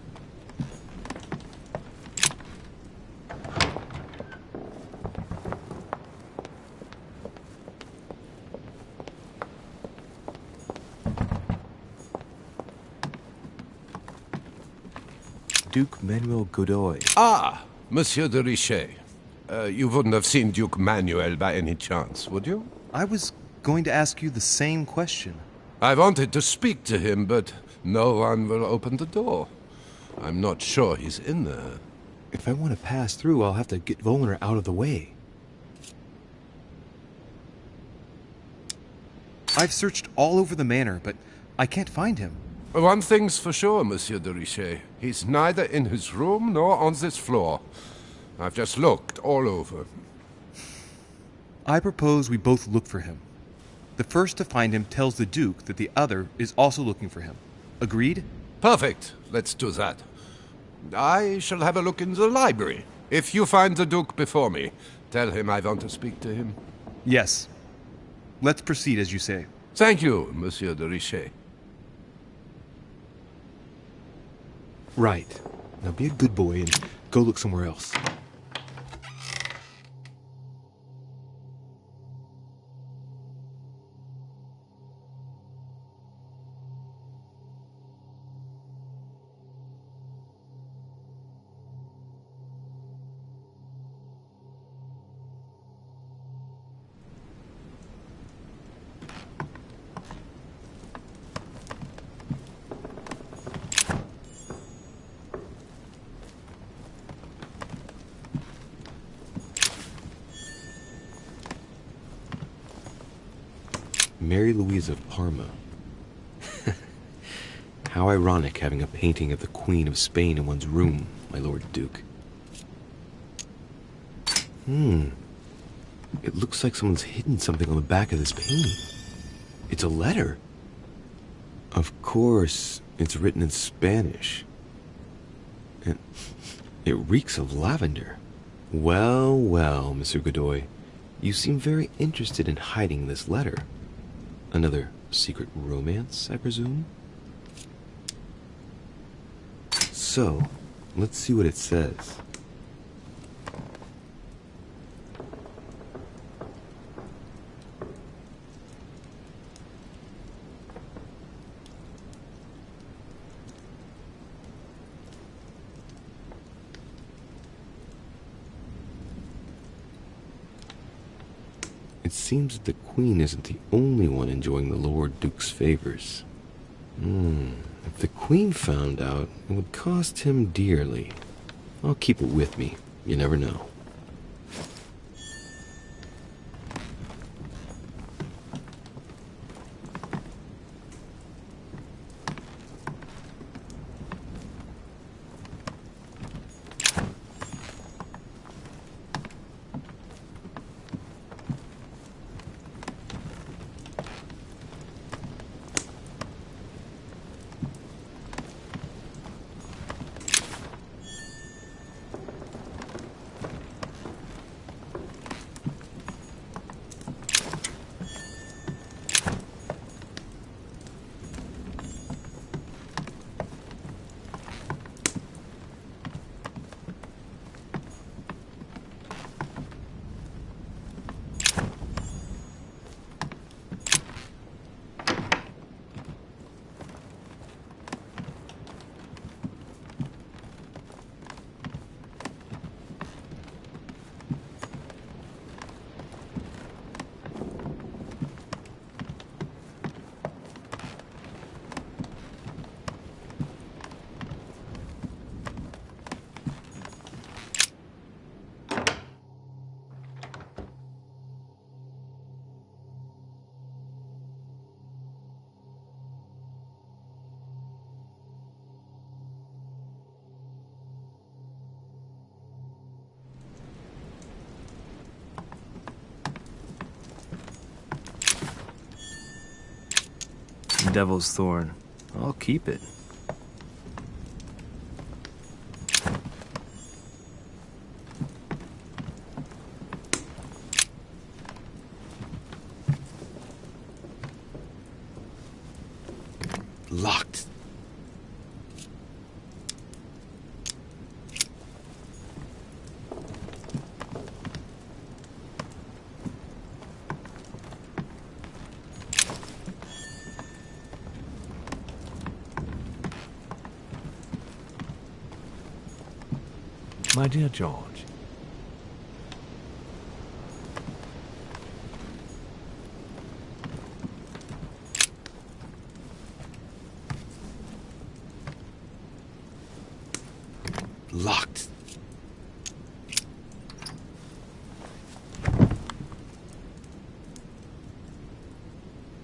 Duke Manuel Godoy. Ah, Monsieur de Richet. You wouldn't have seen Duke Manuel by any chance, would you? I was going to ask you the same question. I wanted to speak to him, but no one will open the door. I'm not sure he's in there. If I want to pass through, I'll have to get Volner out of the way. I've searched all over the manor, but I can't find him. One thing's for sure, Monsieur de Richet. He's neither in his room nor on this floor. I've just looked all over. I propose we both look for him. The first to find him tells the Duke that the other is also looking for him. Agreed? Perfect. Let's do that. I shall have a look in the library. If you find the Duke before me, tell him I want to speak to him. Yes. Let's proceed as you say. Thank you, Monsieur de Richet. Right. Now be a good boy and go look somewhere else. Mary Louise of Parma. How ironic having a painting of the Queen of Spain in one's room, my Lord Duke. It looks like someone's hidden something on the back of this painting. It's a letter. Of course, it's written in Spanish. And it reeks of lavender. Well, well, Monsieur Godoy, you seem very interested in hiding this letter. Another secret romance, I presume? So, let's see what it says. It seems that the Queen isn't the only one enjoying the Lord Duke's favors. If the Queen found out, it would cost him dearly. I'll keep it with me. You never know. Devil's Thorn. I'll keep it. Locked. My dear George, Locked.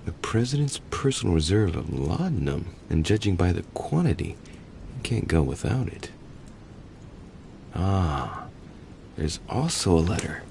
The President's personal reserve of laudanum, and judging by the quantity, you can't go without it. Ah, there's also a letter.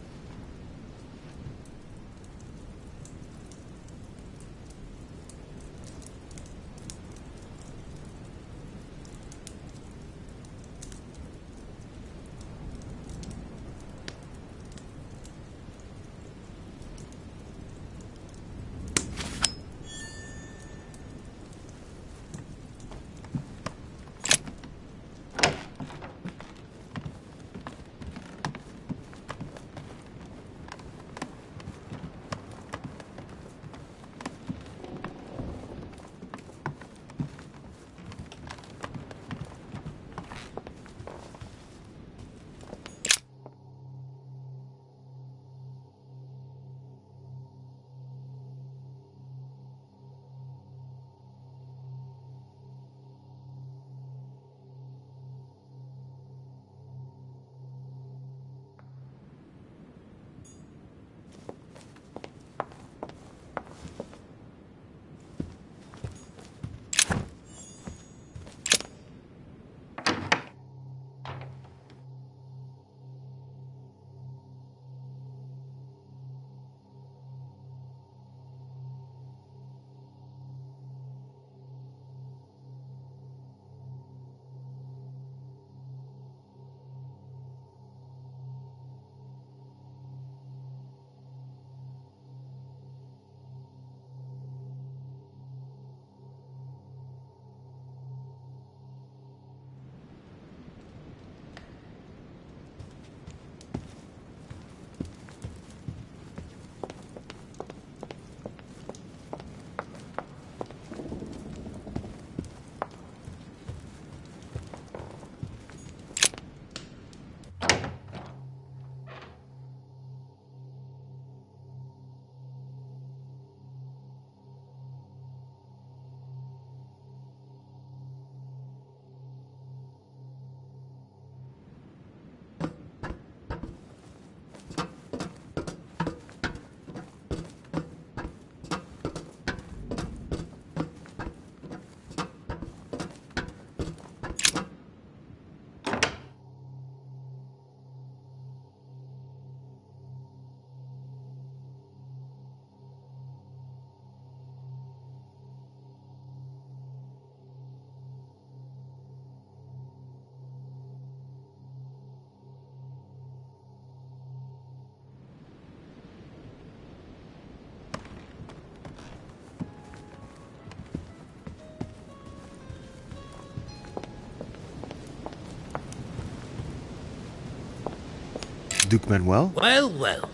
Duke Manuel? Well, well.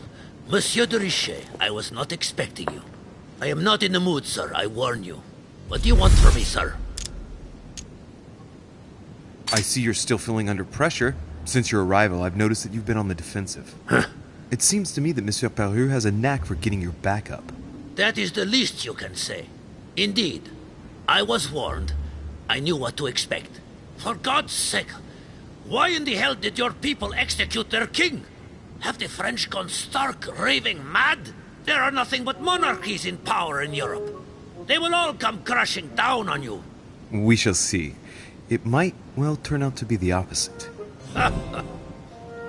Monsieur de Richet, I was not expecting you. I am not in the mood, sir, I warn you. What do you want from me, sir? I see you're still feeling under pressure. Since your arrival, I've noticed that you've been on the defensive. It seems to me that Monsieur Peru has a knack for getting your back up. That is the least you can say. Indeed, I was warned. I knew what to expect. For God's sake, why in the hell did your people execute their king? Have the French gone stark, raving mad? There are nothing but monarchies in power in Europe. They will all come crashing down on you. We shall see. It might, well, turn out to be the opposite.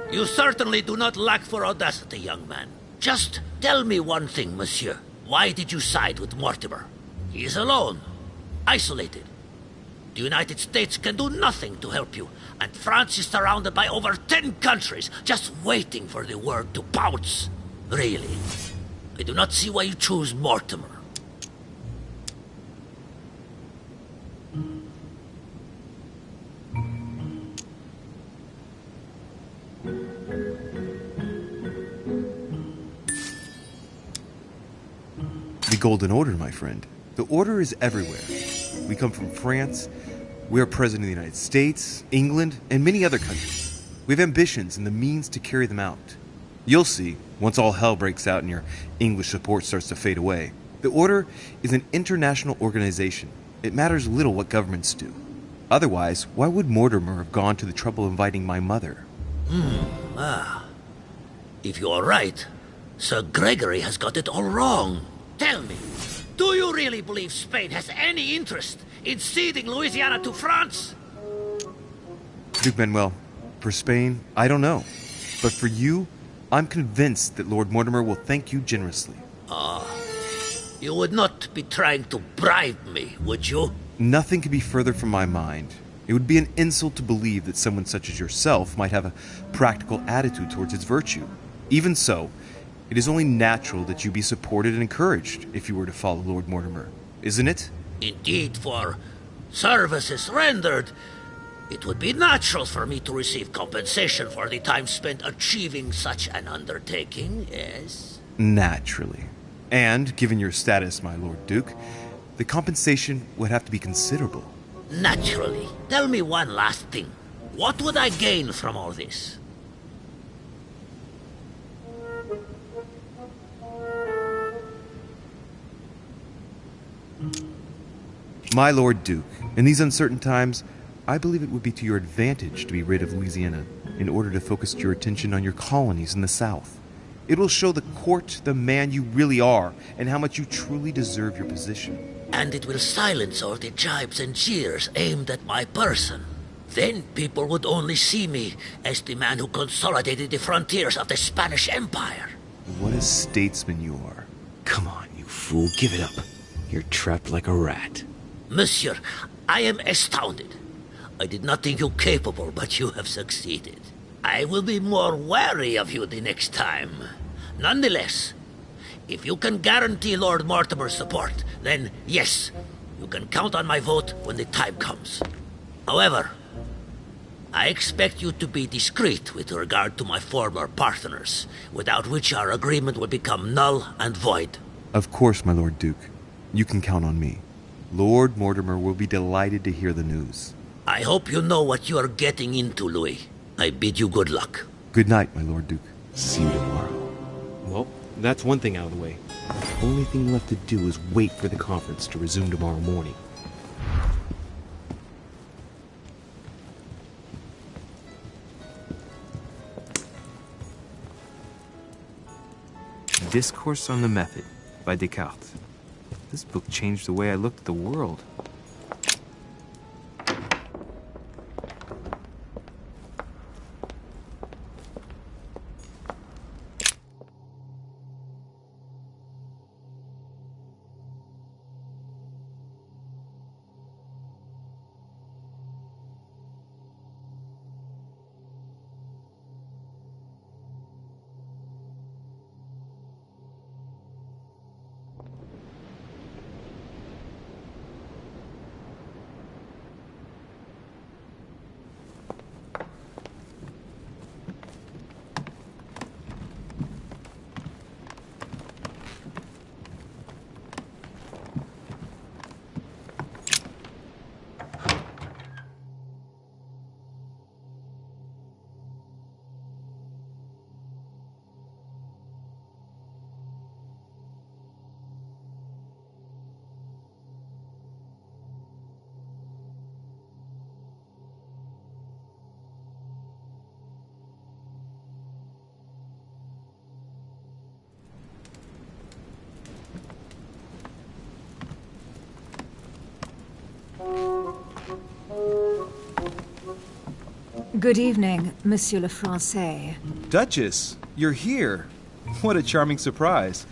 You certainly do not lack for audacity, young man. Just tell me one thing, monsieur. Why did you side with Mortimer? He is alone, isolated. The United States can do nothing to help you, and France is surrounded by over 10 countries, just waiting for the word to pounce. Really, I do not see why you choose Mortimer. The Golden Order, my friend. The Order is everywhere. We come from France. We are President of the United States, England, and many other countries. We have ambitions and the means to carry them out. You'll see, once all hell breaks out and your English support starts to fade away. The Order is an international organization. It matters little what governments do. Otherwise, why would Mortimer have gone to the trouble of inviting my mother? If you are right, Sir Gregory has got it all wrong. Tell me, do you really believe Spain has any interest in ceding Louisiana to France? Duke Manuel, for Spain, I don't know. But for you, I'm convinced that Lord Mortimer will thank you generously. You would not be trying to bribe me, would you? Nothing could be further from my mind. It would be an insult to believe that someone such as yourself might have a practical attitude towards its virtue. Even so, it is only natural that you be supported and encouraged if you were to follow Lord Mortimer, isn't it? Indeed, for services rendered, it would be natural for me to receive compensation for the time spent achieving such an undertaking, yes? Naturally. And, given your status, my Lord Duke, the compensation would have to be considerable. Naturally. Tell me one last thing. What would I gain from all this? My Lord Duke, in these uncertain times, I believe it would be to your advantage to be rid of Louisiana in order to focus your attention on your colonies in the south. It will show the court the man you really are and how much you truly deserve your position. And it will silence all the jibes and jeers aimed at my person. Then people would only see me as the man who consolidated the frontiers of the Spanish Empire. What a statesman you are. Come on, you fool, give it up. You're trapped like a rat. Monsieur, I am astounded. I did not think you capable, but you have succeeded. I will be more wary of you the next time. Nonetheless, if you can guarantee Lord Mortimer's support, then yes, you can count on my vote when the time comes. However, I expect you to be discreet with regard to my former partners, without which our agreement will become null and void. Of course, my Lord Duke. You can count on me. Lord Mortimer will be delighted to hear the news. I hope you know what you are getting into, Louis. I bid you good luck. Good night, my Lord Duke. See you tomorrow. Well, that's one thing out of the way. The only thing left to do is wait for the conference to resume tomorrow morning. Discourse on the Method by Descartes. This book changed the way I looked at the world. Good evening, Monsieur le Français. Duchess, you're here. What a charming surprise.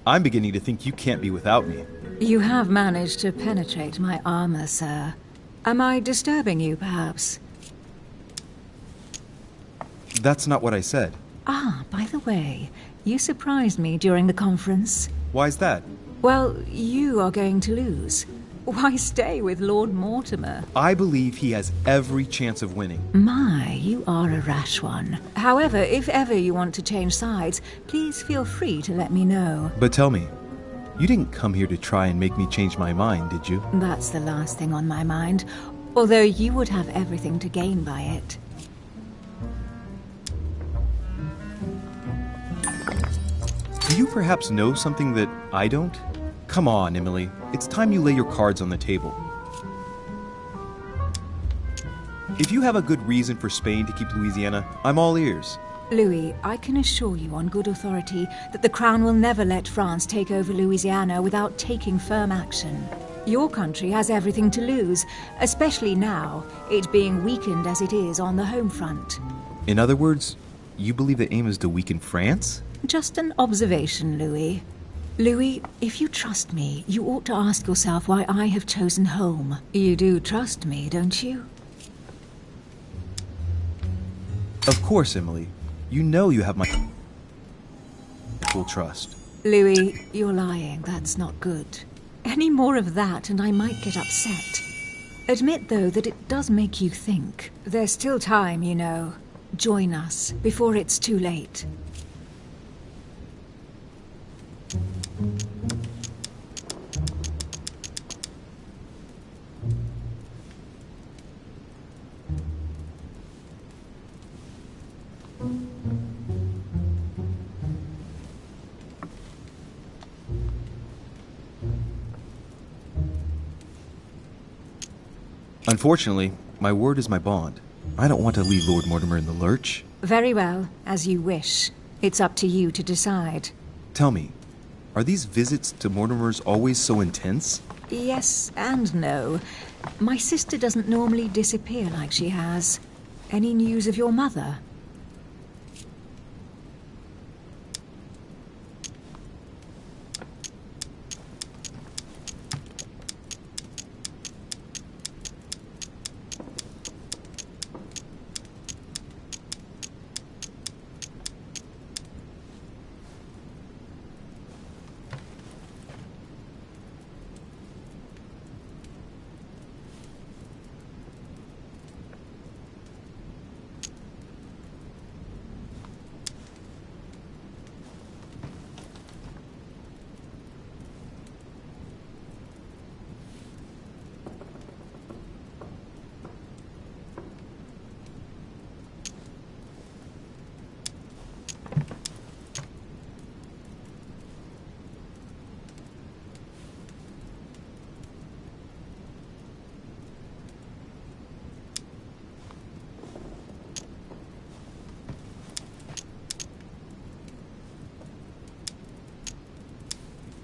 I'm beginning to think you can't be without me. You have managed to penetrate my armor, sir. Am I disturbing you, perhaps? That's not what I said. Ah, by the way, you surprised me during the conference. Why's that? Well, you are going to lose. Why stay with Lord Mortimer? I believe he has every chance of winning. My, you are a rash one. However, if ever you want to change sides, please feel free to let me know. But tell me, you didn't come here to try and make me change my mind, did you? That's the last thing on my mind, although you would have everything to gain by it. Do you perhaps know something that I don't? Come on, Emily. It's time you lay your cards on the table. If you have a good reason for Spain to keep Louisiana, I'm all ears. Louis, I can assure you on good authority that the Crown will never let France take over Louisiana without taking firm action. Your country has everything to lose, especially now, it being weakened as it is on the home front. In other words, you believe the aim is to weaken France? Just an observation, Louis. Louis, if you trust me, you ought to ask yourself why I have chosen home. You do trust me, don't you? Of course, Emily. You know you have my full trust. Louis, you're lying. That's not good. Any more of that and I might get upset. Admit, though, that it does make you think. There's still time, you know. Join us before it's too late. Unfortunately, my word is my bond. I don't want to leave Lord Mortimer in the lurch. Very well, as you wish. It's up to you to decide. Tell me, are these visits to Mortimer's always so intense? Yes and no. My sister doesn't normally disappear like she has. Any news of your mother?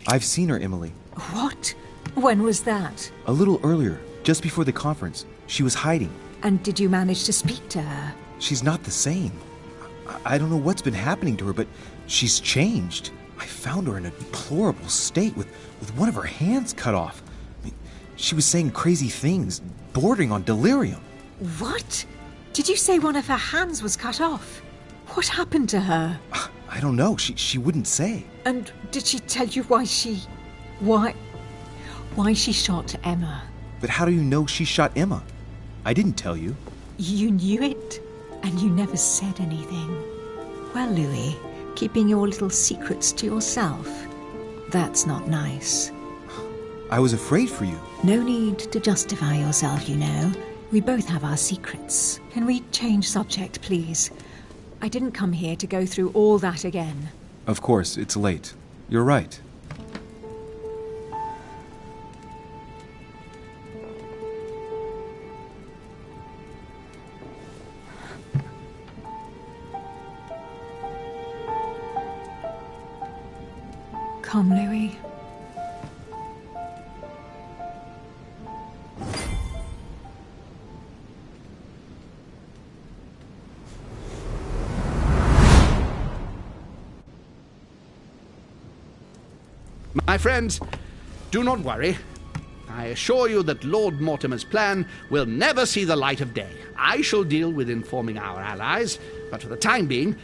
I've seen her, Emily. What? When was that? A little earlier, just before the conference. She was hiding. And did you manage to speak to her? She's not the same. I don't know what's been happening to her, but she's changed. I found her in a deplorable state with one of her hands cut off. I mean, she was saying crazy things, bordering on delirium. What? Did you say one of her hands was cut off? What happened to her? I don't know. She wouldn't say. And did she tell you why she shot Emma? But how do you know she shot Emma? I didn't tell you. You knew it, and you never said anything. Well, Louis, keeping your little secrets to yourself, that's not nice. I was afraid for you. No need to justify yourself, you know. We both have our secrets. Can we change subject, please? I didn't come here to go through all that again. Of course, it's late. You're right. Come, Louis. My friends, do not worry. I assure you that Lord Mortimer's plan will never see the light of day. I shall deal with informing our allies, but for the time being,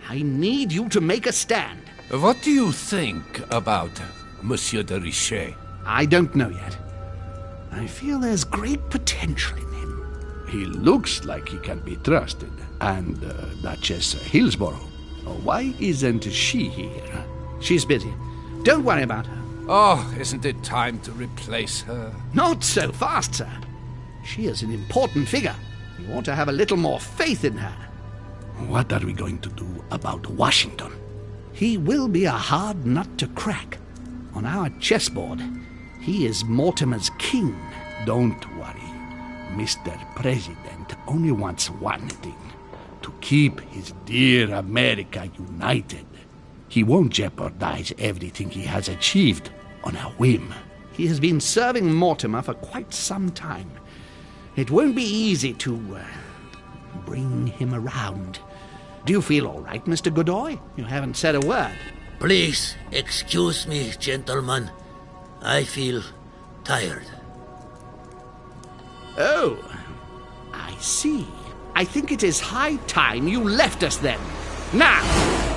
I need you to make a stand. What do you think about Monsieur de Richet? I don't know yet. I feel there's great potential in him. He looks like he can be trusted. And Duchess Hillsborough. Why isn't she here? She's busy. Don't worry about her. Oh, isn't it time to replace her? Not so fast, sir. She is an important figure. You ought to have a little more faith in her. What are we going to do about Washington? He will be a hard nut to crack. On our chessboard, he is Mortimer's king. Don't worry. Mr. President only wants one thing. To keep his dear America united. He won't jeopardize everything he has achieved on a whim. He has been serving Mortimer for quite some time. It won't be easy to bring him around. Do you feel all right, Mr. Godoy? You haven't said a word. Please excuse me, gentlemen. I feel tired. Oh, I see. I think it is high time you left us then. Now!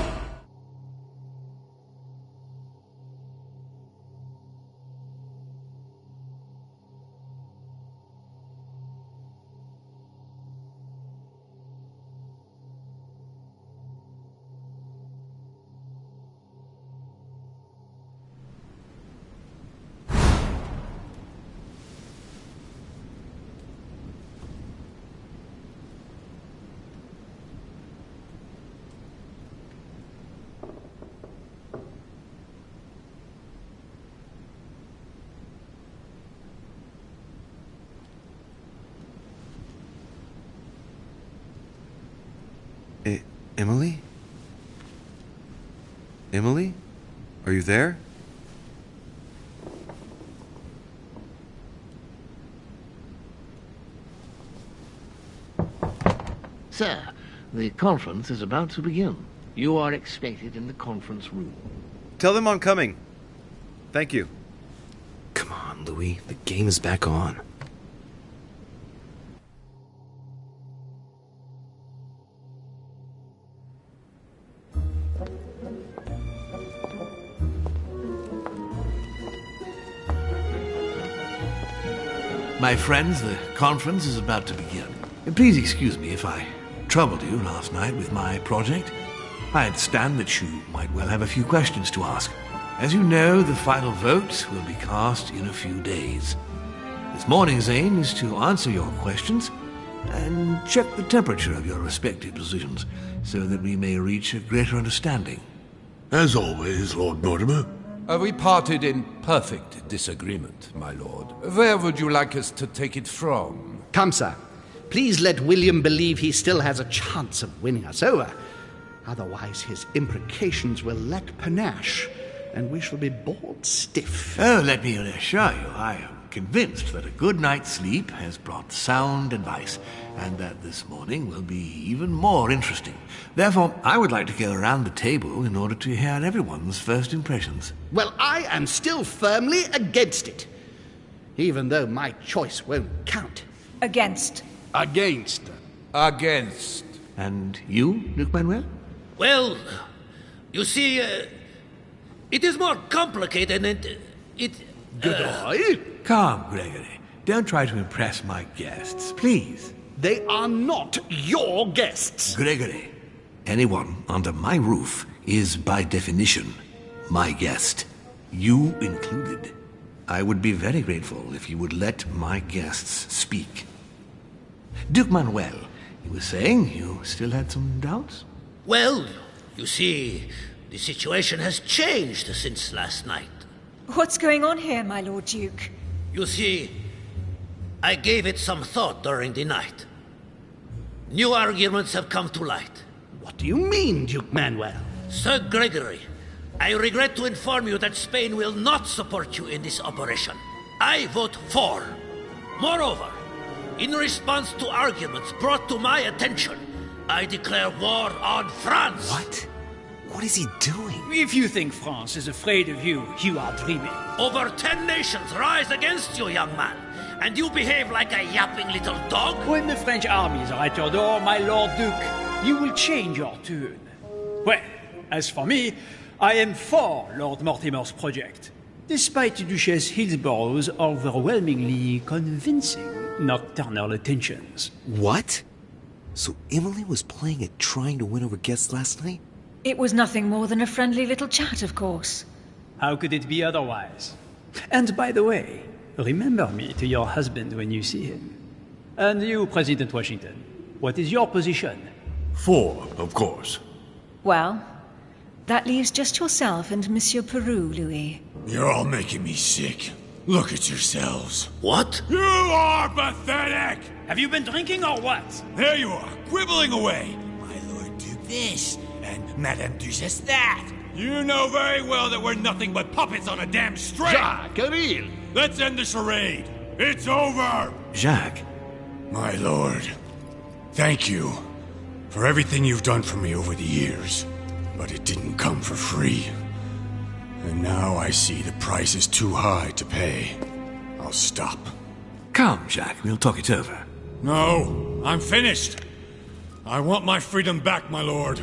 Emily? Emily? Are you there? Sir, the conference is about to begin. You are expected in the conference room. Tell them I'm coming. Thank you. Come on, Louis. The game is back on. My friends, the conference is about to begin. Please excuse me if I troubled you last night with my project. I understand that you might well have a few questions to ask. As you know, the final vote will be cast in a few days. This morning's aim is to answer your questions and check the temperature of your respective positions so that we may reach a greater understanding. As always, Lord Mortimer. We parted in perfect disagreement, my lord. Where would you like us to take it from? Come, sir. Please let William believe he still has a chance of winning us over. Otherwise, his imprecations will lack panache, and we shall be bored stiff. Oh, let me reassure you, I am convinced that a good night's sleep has brought sound advice, and that this morning will be even more interesting. Therefore, I would like to go around the table in order to hear everyone's first impressions. Well, I am still firmly against it, even though my choice won't count. Against. Against. Against. And you, Duke Manuel? Well, you see, it is more complicated and it... Godoy? Calm, Gregory. Don't try to impress my guests, please. They are not your guests. Gregory, anyone under my roof is by definition my guest. You included. I would be very grateful if you would let my guests speak. Duke Manuel, you were saying you still had some doubts? Well, you see, the situation has changed since last night. What's going on here, my Lord Duke? You see, I gave it some thought during the night. New arguments have come to light. What do you mean, Duke Manuel? Sir Gregory, I regret to inform you that Spain will not support you in this operation. I vote for. Moreover, in response to arguments brought to my attention, I declare war on France. What? What is he doing? If you think France is afraid of you, you are dreaming. Over 10 nations rise against you, young man, and you behave like a yapping little dog? When the French armies are at your door, my Lord Duke, you will change your tune. Well, as for me, I am for Lord Mortimer's project, despite Duchess Hillsborough's overwhelmingly convincing nocturnal attentions. What? So Emily was playing at trying to win over guests last night? It was nothing more than a friendly little chat, of course. How could it be otherwise? And by the way, remember me to your husband when you see him. And you, President Washington, what is your position? 4, of course. Well, that leaves just yourself and Monsieur Peru, Louis. You're all making me sick. Look at yourselves. What? You are pathetic! Have you been drinking or what? There you are, quibbling away. My Lord Duke this, and Madame Duchess that. You know very well that we're nothing but puppets on a damn string. Jacques, Camille! Let's end the charade. It's over! Jacques. My lord, thank you for everything you've done for me over the years. But it didn't come for free. And now I see the price is too high to pay. I'll stop. Come, Jacques, we'll talk it over. No, I'm finished. I want my freedom back, my lord.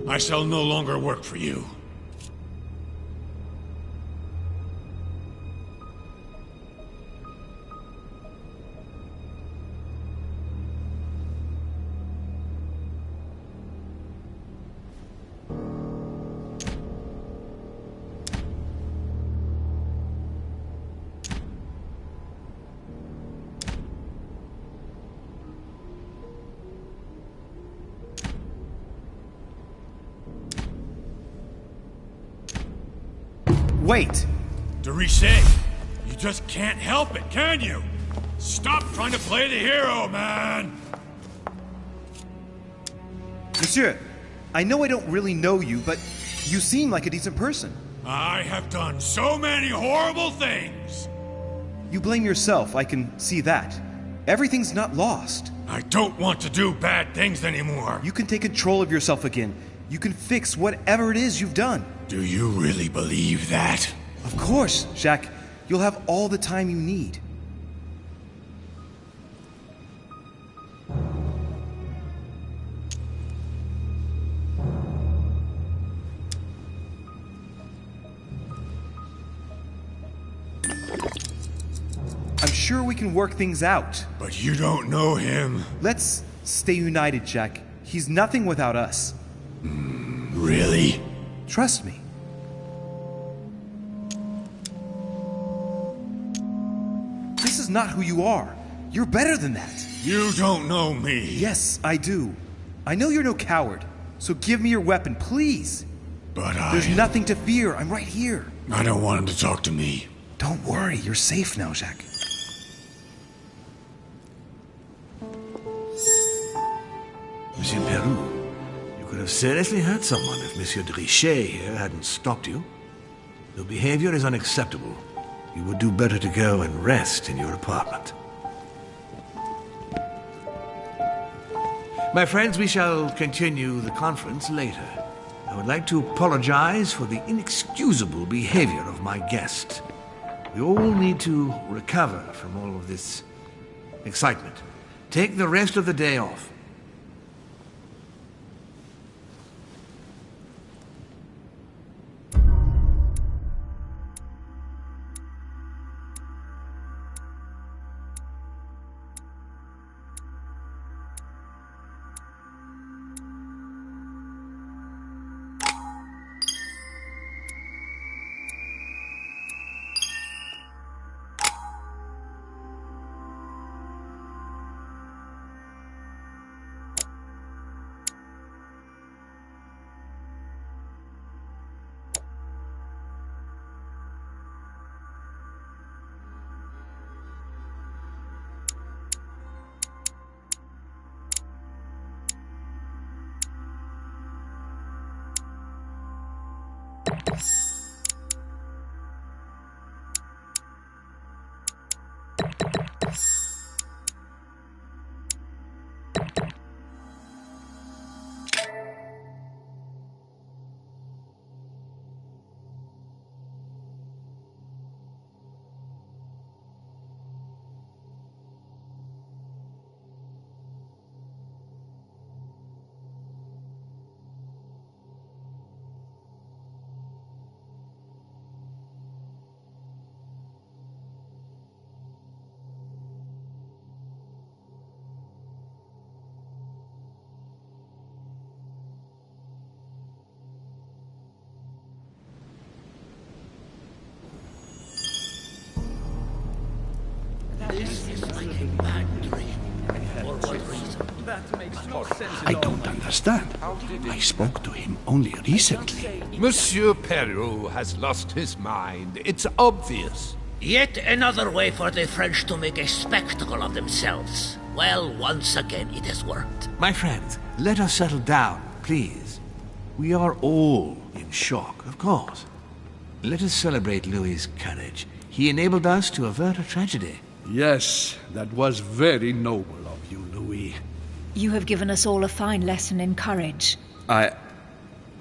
I shall no longer work for you. Wait! De Richet, you just can't help it, can you? Stop trying to play the hero, man! Monsieur, I know I don't really know you, but you seem like a decent person. I have done so many horrible things! You blame yourself, I can see that. Everything's not lost. I don't want to do bad things anymore. You can take control of yourself again. You can fix whatever it is you've done. Do you really believe that? Of course, Jacques. You'll have all the time you need. I'm sure we can work things out. But you don't know him. Let's stay united, Jacques. He's nothing without us. Really? Trust me. This is not who you are. You're better than that. You don't know me. Yes, I do. I know you're no coward, so give me your weapon, please. But There's nothing to fear. I'm right here. I don't want him to talk to me. Don't worry. You're safe now, Jacques. Monsieur Peru, you could have seriously hurt someone if Monsieur de Richet here hadn't stopped you. Your behavior is unacceptable. You would do better to go and rest in your apartment. My friends, we shall continue the conference later. I would like to apologize for the inexcusable behavior of my guest. We all need to recover from all of this excitement. Take the rest of the day off. This is like a bad dream. For what reason? That makes no sense I don't understand. I spoke to him only recently. Monsieur Peru has lost his mind. It's obvious. Yet another way for the French to make a spectacle of themselves. Well, once again, it has worked. My friends, let us settle down, please. We are all in shock, of course. Let us celebrate Louis's courage. He enabled us to avert a tragedy. Yes, that was very noble of you, Louis. You have given us all a fine lesson in courage.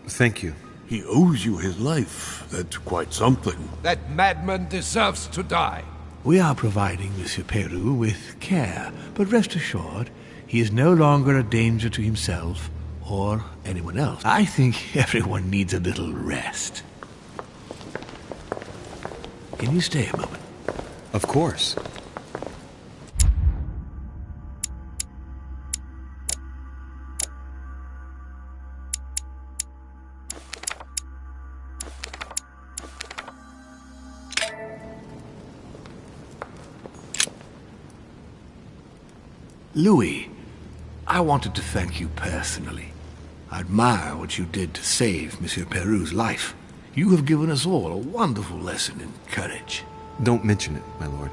Thank you. He owes you his life. That's quite something. That madman deserves to die. We are providing Monsieur Peru with care, but rest assured, he is no longer a danger to himself or anyone else. I think everyone needs a little rest. Can you stay a moment? Of course. Louis, I wanted to thank you personally. I admire what you did to save Monsieur Peru's life. You have given us all a wonderful lesson in courage. Don't mention it, my lord.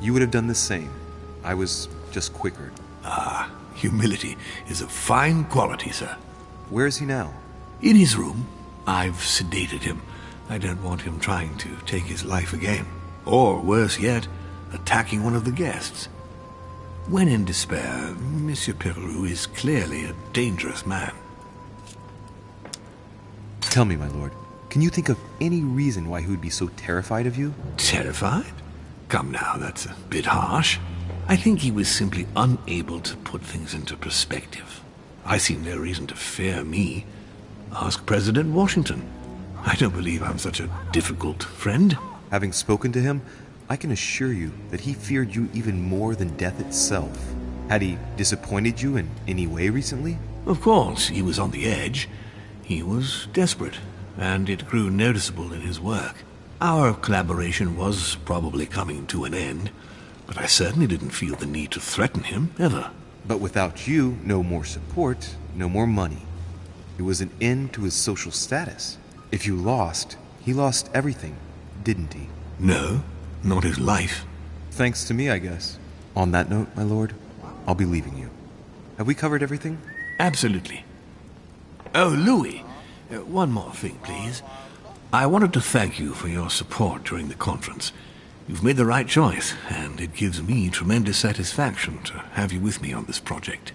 You would have done the same. I was just quicker. Ah, humility is a fine quality, sir. Where is he now? In his room. I've sedated him. I don't want him trying to take his life again. Or, worse yet, attacking one of the guests. When in despair, Monsieur Peru is clearly a dangerous man. Tell me, my lord, can you think of any reason why he would be so terrified of you? Terrified? Come now, that's a bit harsh. I think he was simply unable to put things into perspective. I see no reason to fear me. Ask President Washington. I don't believe I'm such a difficult friend. Having spoken to him, I can assure you that he feared you even more than death itself. Had he disappointed you in any way recently? Of course, he was on the edge. He was desperate, and it grew noticeable in his work. Our collaboration was probably coming to an end, but I certainly didn't feel the need to threaten him, ever. But without you, no more support, no more money. It was an end to his social status. If you lost, he lost everything, didn't he? No, not his life. Thanks to me, I guess. On that note, my lord, I'll be leaving you. Have we covered everything? Absolutely. Oh, Louis, one more thing, please. I wanted to thank you for your support during the conference. You've made the right choice, and it gives me tremendous satisfaction to have you with me on this project.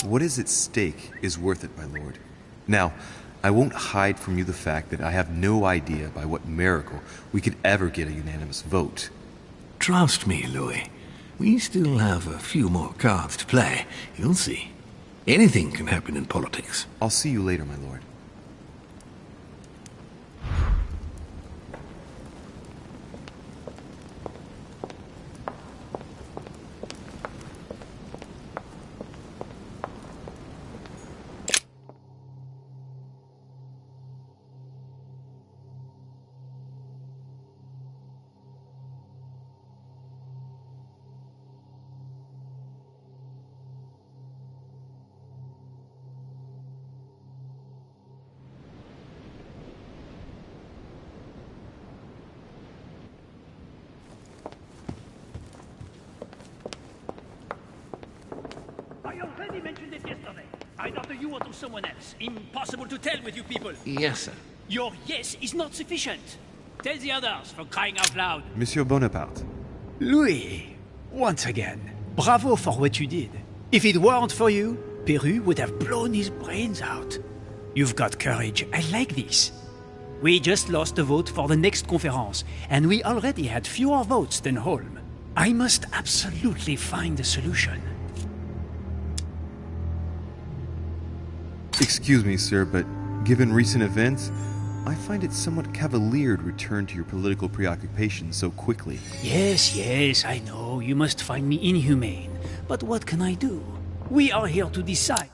What is at stake is worth it, my lord. Now, I won't hide from you the fact that I have no idea by what miracle we could ever get a unanimous vote. Trust me, Louis. We still have a few more cards to play. You'll see. Anything can happen in politics. I'll see you later, my lord. I already mentioned it yesterday. Either to you or to someone else. Impossible to tell with you people. Yes, sir. Your yes is not sufficient. Tell the others, for crying out loud. Monsieur Bonaparte. Louis, once again, bravo for what you did. If it weren't for you, Peru would have blown his brains out. You've got courage. I like this. We just lost the vote for the next conference, and we already had fewer votes than Holm. I must absolutely find a solution. Excuse me, sir, but given recent events, I find it somewhat cavalier to return to your political preoccupations so quickly. Yes, yes, I know. You must find me inhumane. But what can I do? We are here to decide.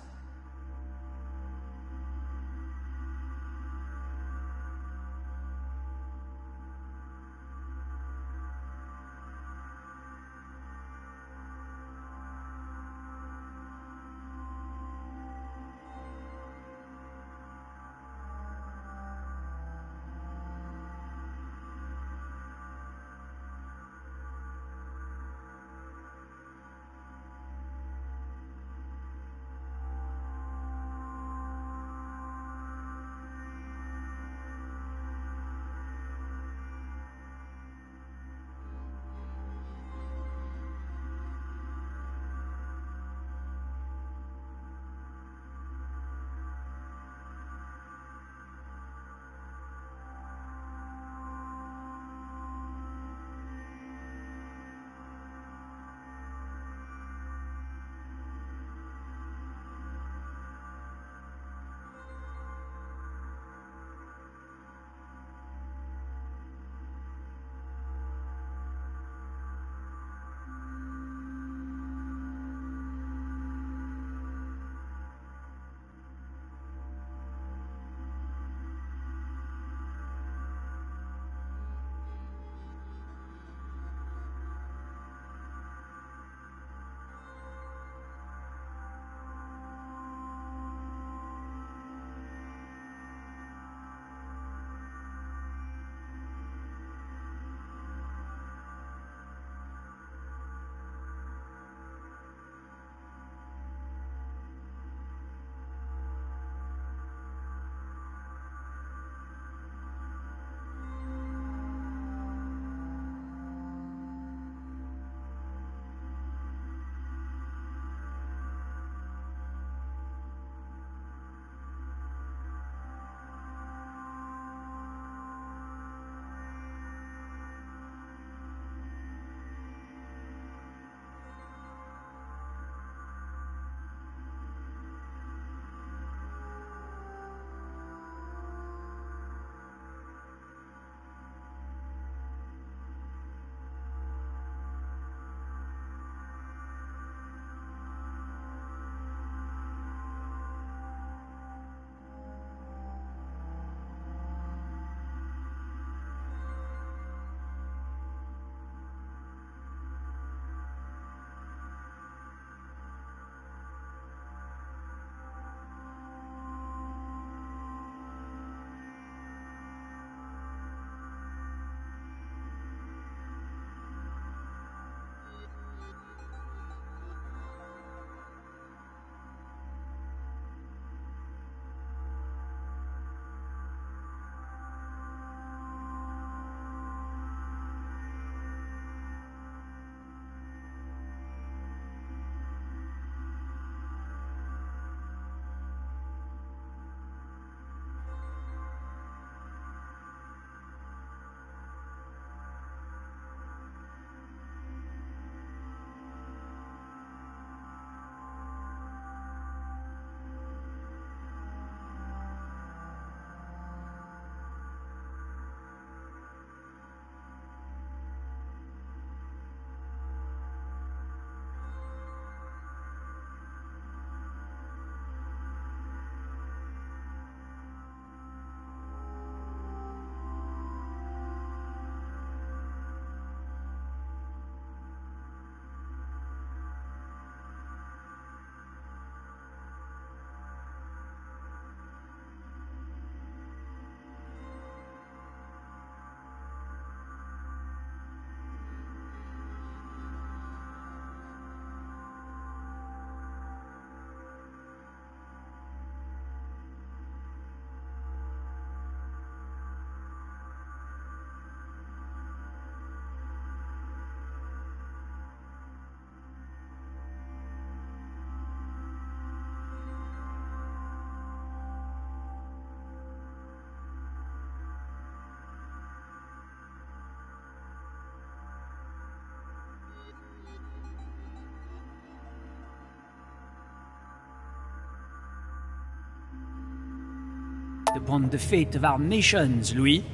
upon the fate of our nations, Louis.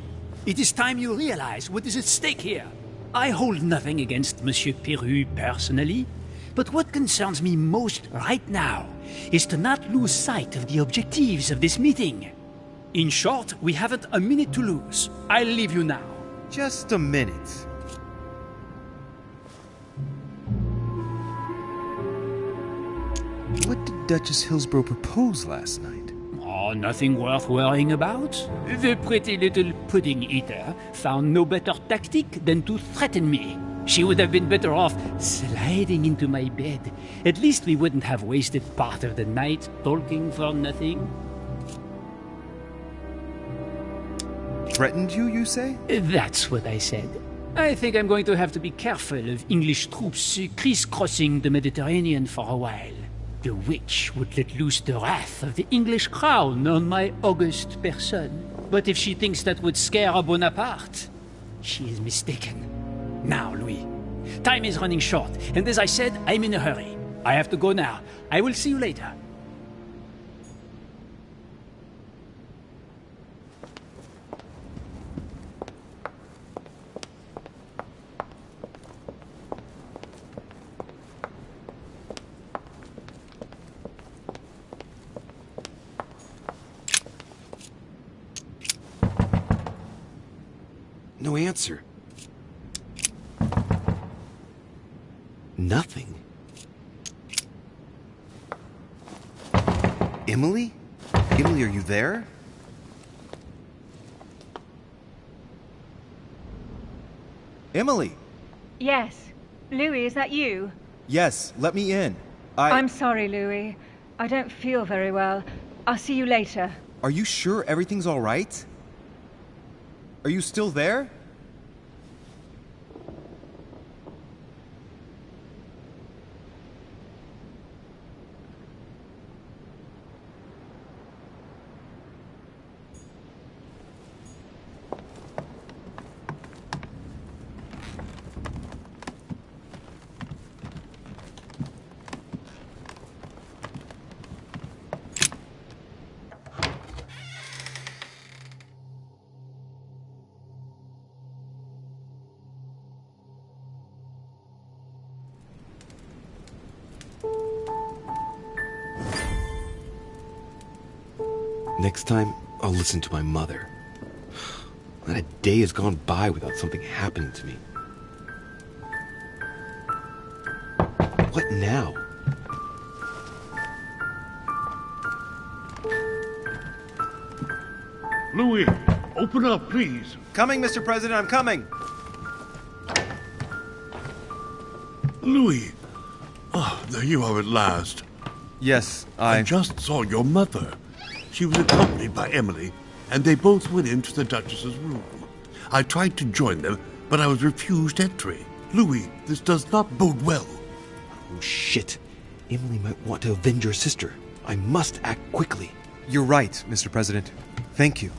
It is time you realize what is at stake here. I hold nothing against Monsieur Peru personally, but what concerns me most right now is to not lose sight of the objectives of this meeting. In short, we haven't a minute to lose. I'll leave you now. Just a minute. What did Duchess Hillsborough propose last night? Oh, nothing worth worrying about. The pretty little pudding eater found no better tactic than to threaten me. She would have been better off sliding into my bed. At least we wouldn't have wasted part of the night talking for nothing. Threatened you, you say? That's what I said. I think I'm going to have to be careful of English troops crisscrossing the Mediterranean for a while. The witch would let loose the wrath of the English crown on my august person. But if she thinks that would scare a Bonaparte, she is mistaken. Now, Louis, time is running short, and as I said, I'm in a hurry. I have to go now. I will see you later. No answer. Nothing. Emily? Emily, are you there? Emily! Yes. Louis, is that you? Yes, let me in. I'm sorry, Louis. I don't feel very well. I'll see you later. Are you sure everything's all right? Are you still there? Next time, I'll listen to my mother. Not a day has gone by without something happening to me. What now? Louis, open up, please. Coming, Mr. President, I'm coming. Louis. Oh, there you are at last. Yes, I just saw your mother. She was accompanied by Emily, and they both went into the Duchess's room. I tried to join them, but I was refused entry. Louis, this does not bode well. Oh, shit. Emily might want to avenge her sister. I must act quickly. You're right, Mr. President. Thank you.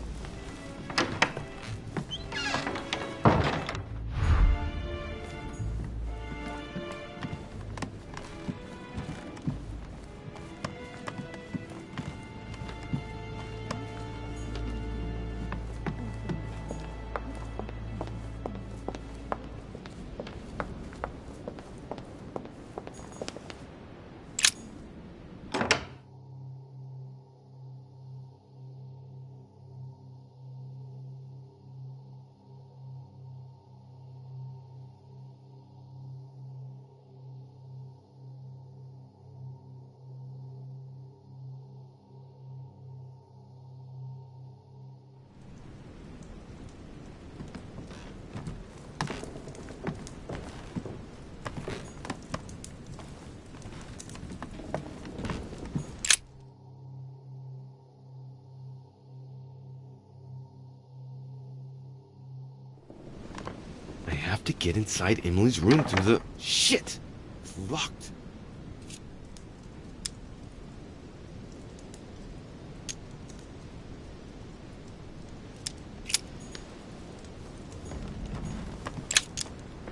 I have to get inside Emily's room through the... Shit! It's locked.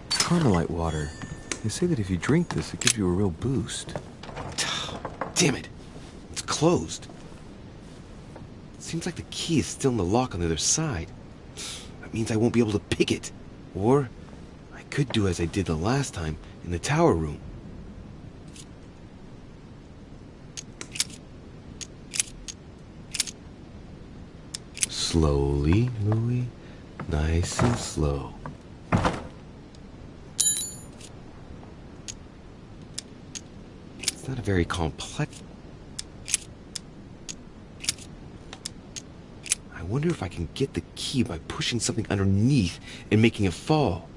Carmelite water. They say that if you drink this, it gives you a real boost. Damn it! It's closed. Seems like the key is still in the lock on the other side. That means I won't be able to pick it. Or I could do as I did the last time in the tower room. Slowly, Louis. Nice and slow. It's not a very complex... I wonder if I can get the key by pushing something underneath and making it fall.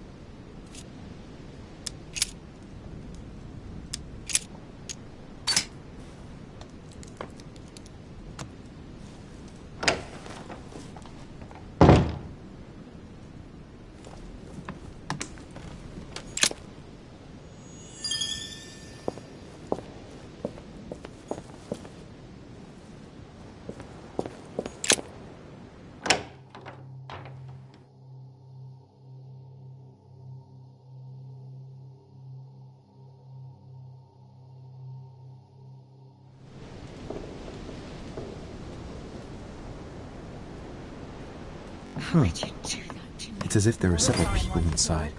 It's as if there are several people inside.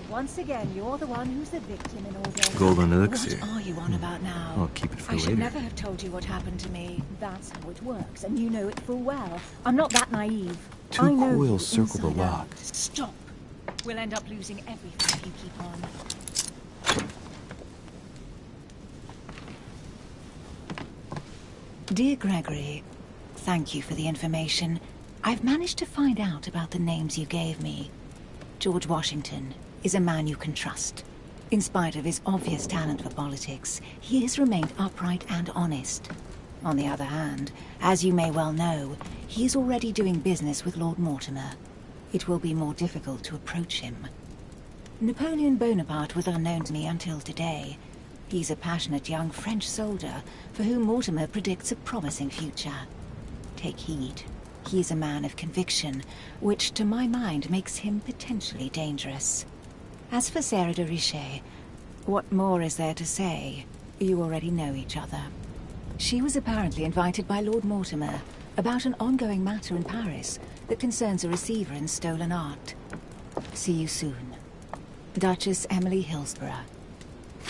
Once again, you're the one who's the victim in all this. Golden elixir. What are you on about now? I'll keep it for I later. should never have told you what happened to me. That's how it works, and you know it full well. I'm not that naive. Two I know coils circle the inside lock. out. Stop. We'll end up losing everything if you keep on. Dear Gregory, thank you for the information. I've managed to find out about the names you gave me. George Washington is a man you can trust. In spite of his obvious talent for politics, he has remained upright and honest. On the other hand, as you may well know, he is already doing business with Lord Mortimer. It will be more difficult to approach him. Napoleon Bonaparte was unknown to me until today. He's a passionate young French soldier for whom Mortimer predicts a promising future. Take heed. He is a man of conviction, which to my mind makes him potentially dangerous. As for Sarah de Richet, what more is there to say? You already know each other. She was apparently invited by Lord Mortimer about an ongoing matter in Paris that concerns a receiver in stolen art. See you soon. Duchess Emily Hillsborough.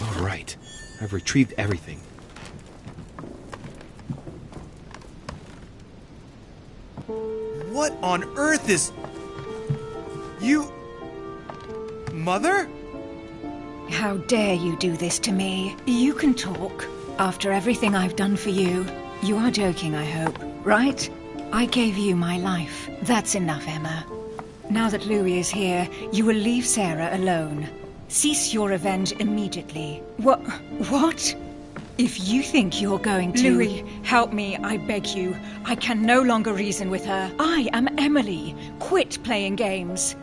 All right. I've retrieved everything. What on earth is... You... Mother? How dare you do this to me? You can talk. After everything I've done for you. You are joking, I hope, right? I gave you my life. That's enough, Emma. Now that Louis is here, you will leave Sarah alone. Cease your revenge immediately. What? If you think you're going to... Louis, help me, I beg you. I can no longer reason with her. I am Emily. Quit playing games.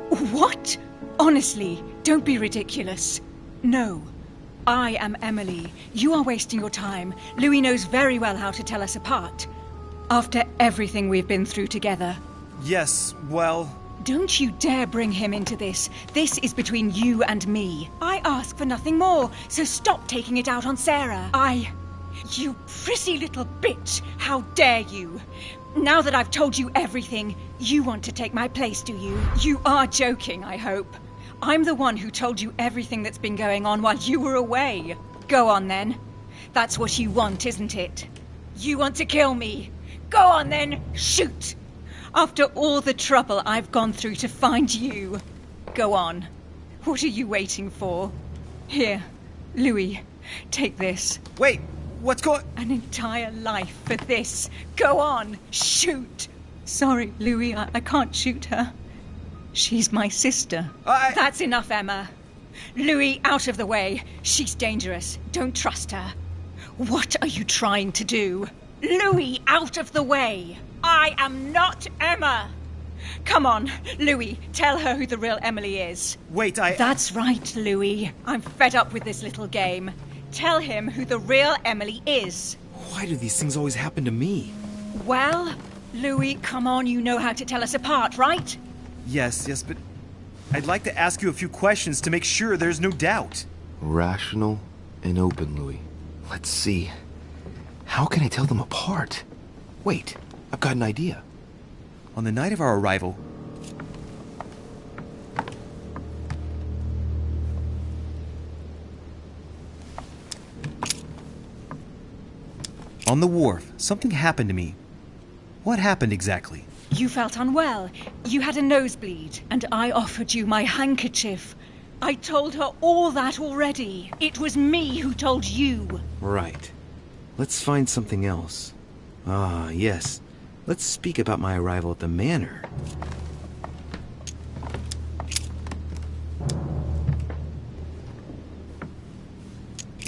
What? Honestly, don't be ridiculous. No. I am Emily. You are wasting your time. Louis knows very well how to tell us apart. After everything we've been through together. Yes, well... Don't you dare bring him into this. This is between you and me. I ask for nothing more, so stop taking it out on Sarah. You prissy little bitch! How dare you! Now that I've told you everything, you want to take my place, do you? You are joking, I hope. I'm the one who told you everything that's been going on while you were away. Go on, then. That's what you want, isn't it? You want to kill me. Go on, then. Shoot! After all the trouble I've gone through to find you. Go on. What are you waiting for? Here, Louis, take this. Wait, what's going... An entire life for this. Go on, shoot. Sorry, Louis, I can't shoot her. She's my sister. That's enough, Emma. Louis, out of the way. She's dangerous. Don't trust her. What are you trying to do? Louis, out of the way. I am not Emma. Come on, Louis, tell her who the real Emily is. Wait, That's right, Louis. I'm fed up with this little game. Tell him who the real Emily is. Why do these things always happen to me? Well, Louis, come on, you know how to tell us apart, right? Yes, but I'd like to ask you a few questions to make sure there's no doubt. Rational and open, Louis. Let's see. How can I tell them apart? Wait, I've got an idea. On the night of our arrival, on the wharf, something happened to me. What happened exactly? You felt unwell. You had a nosebleed, and I offered you my handkerchief. I told her all that already. It was me who told you. Right. Let's find something else. Ah, yes. Let's speak about my arrival at the manor.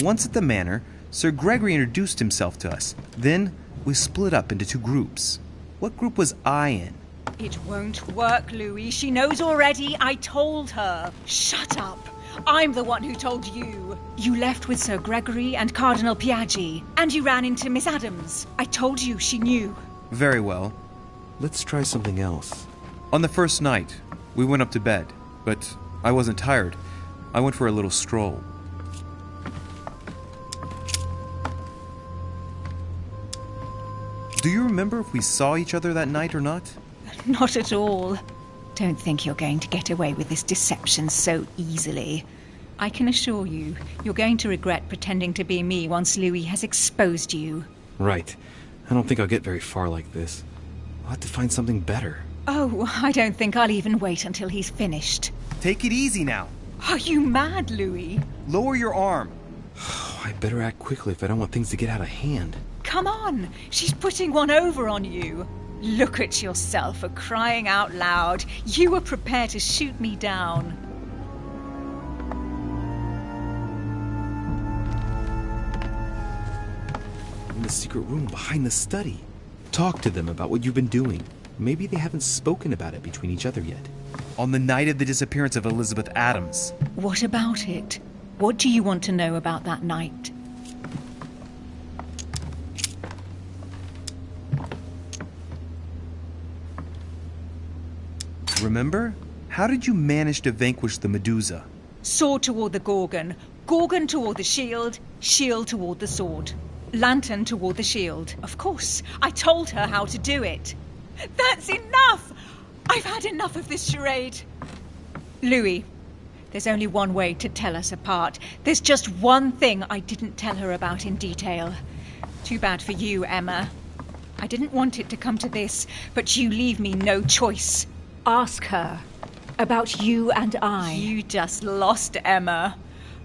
Once at the manor, Sir Gregory introduced himself to us. Then we split up into two groups. What group was I in? It won't work, Louis. She knows already. I told her. Shut up. I'm the one who told you. You left with Sir Gregory and Cardinal Piaggi, and you ran into Miss Adams. I told you she knew. Very well. Let's try something else. On the first night, we went up to bed, but I wasn't tired. I went for a little stroll. Do you remember if we saw each other that night or not? Not at all. Don't think you're going to get away with this deception so easily. I can assure you, you're going to regret pretending to be me once Louis has exposed you. Right. I don't think I'll get very far like this. I'll have to find something better. Oh, I don't think I'll even wait until he's finished. Take it easy now. Are you mad, Louis? Lower your arm. I better act quickly if I don't want things to get out of hand. Come on. She's putting one over on you. Look at yourself for crying out loud. You were prepared to shoot me down. In the secret room behind the study. Talk to them about what you've been doing. Maybe they haven't spoken about it between each other yet. On the night of the disappearance of Elizabeth Adams. What about it? What do you want to know about that night? Remember? How did you manage to vanquish the Medusa? Sword toward the Gorgon. Gorgon toward the shield. Shield toward the sword. Lantern toward the shield. Of course, I told her how to do it. That's enough! I've had enough of this charade. Louis, there's only one way to tell us apart. There's just one thing I didn't tell her about in detail. Too bad for you, Emma. I didn't want it to come to this, but you leave me no choice. Ask her about you and I. You just lost, Emma.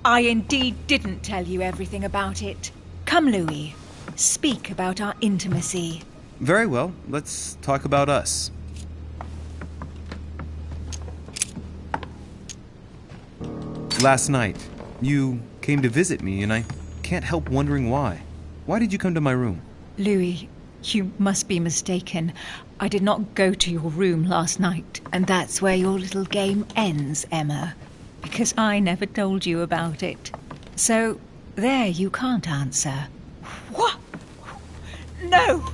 I indeed didn't tell you everything about it. Come, Louis. Speak about our intimacy. Very well. Let's talk about us. Last night, you came to visit me, and I can't help wondering why. Why did you come to my room? Louis, you must be mistaken. I did not go to your room last night. And that's where your little game ends, Emma. Because I never told you about it. So, there you can't answer. What? No!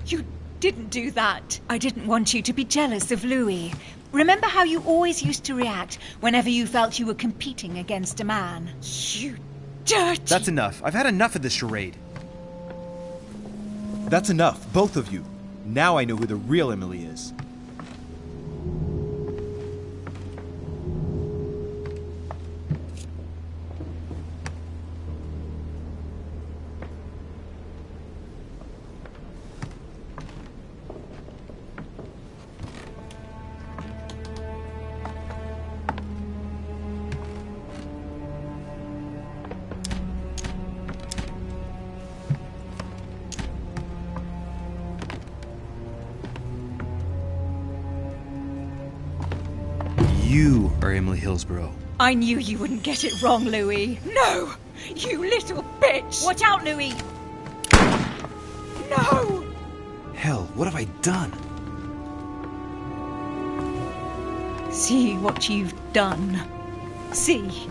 You didn't do that. I didn't want you to be jealous of Louis. Remember how you always used to react whenever you felt you were competing against a man? You dirty... That's enough. I've had enough of this charade. That's enough, both of you. Now I know who the real Emily is. You are Emily Hillsborough. I knew you wouldn't get it wrong, Louis. No! You little bitch! Watch out, Louis! No! Hell, what have I done? See what you've done. See.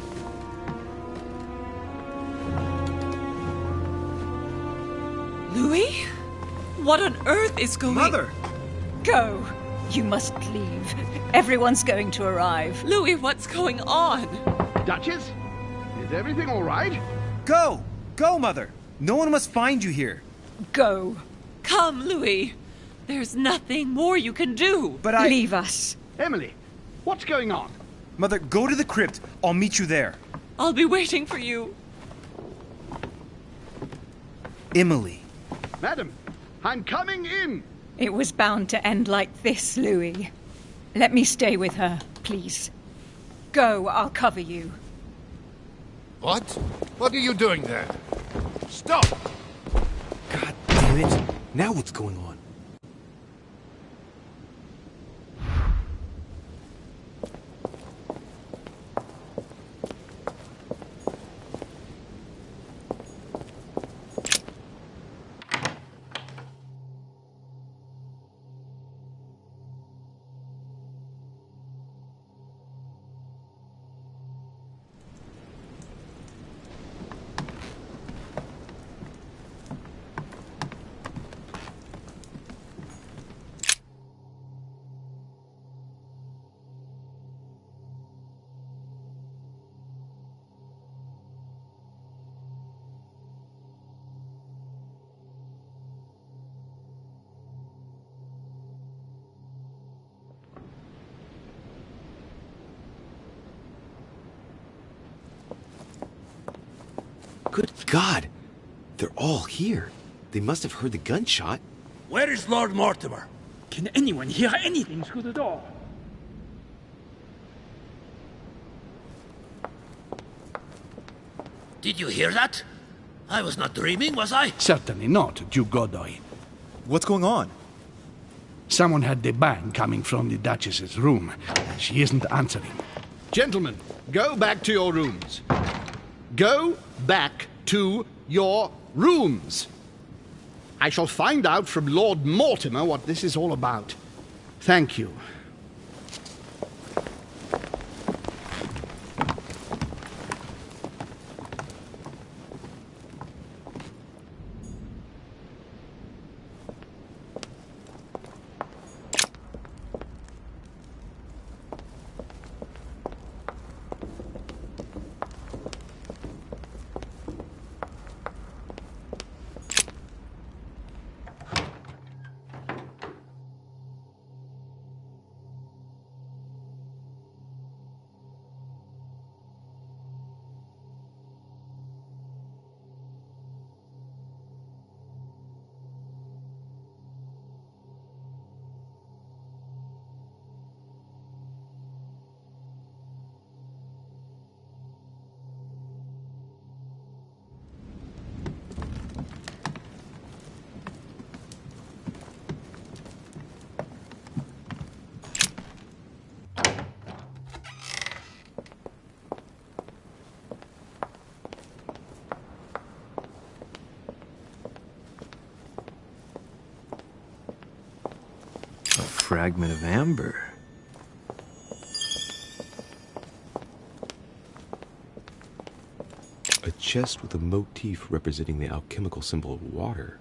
Louis? What on earth is going... Mother! Go! You must leave. Everyone's going to arrive. Louis, what's going on? Duchess? Is everything all right? Go! Go, Mother! No one must find you here. Go. Come, Louis. There's nothing more you can do. But I... Leave us. Emily, what's going on? Mother, go to the crypt. I'll meet you there. I'll be waiting for you. Emily. Madam, I'm coming in. It was bound to end like this, Louis. Let me stay with her, please. Go, I'll cover you. What? What are you doing there? Stop! God damn it. Now what's going on? Good God! They're all here. They must have heard the gunshot. Where is Lord Mortimer? Can anyone hear anything through the door? Did you hear that? I was not dreaming, was I? Certainly not, Duke Godoy. What's going on? Someone had the bang coming from the Duchess's room. She isn't answering. Gentlemen, go back to your rooms. Go back to your rooms. I shall find out from Lord Mortimer what this is all about. Thank you. Fragment of amber. A chest with a motif representing the alchemical symbol of water.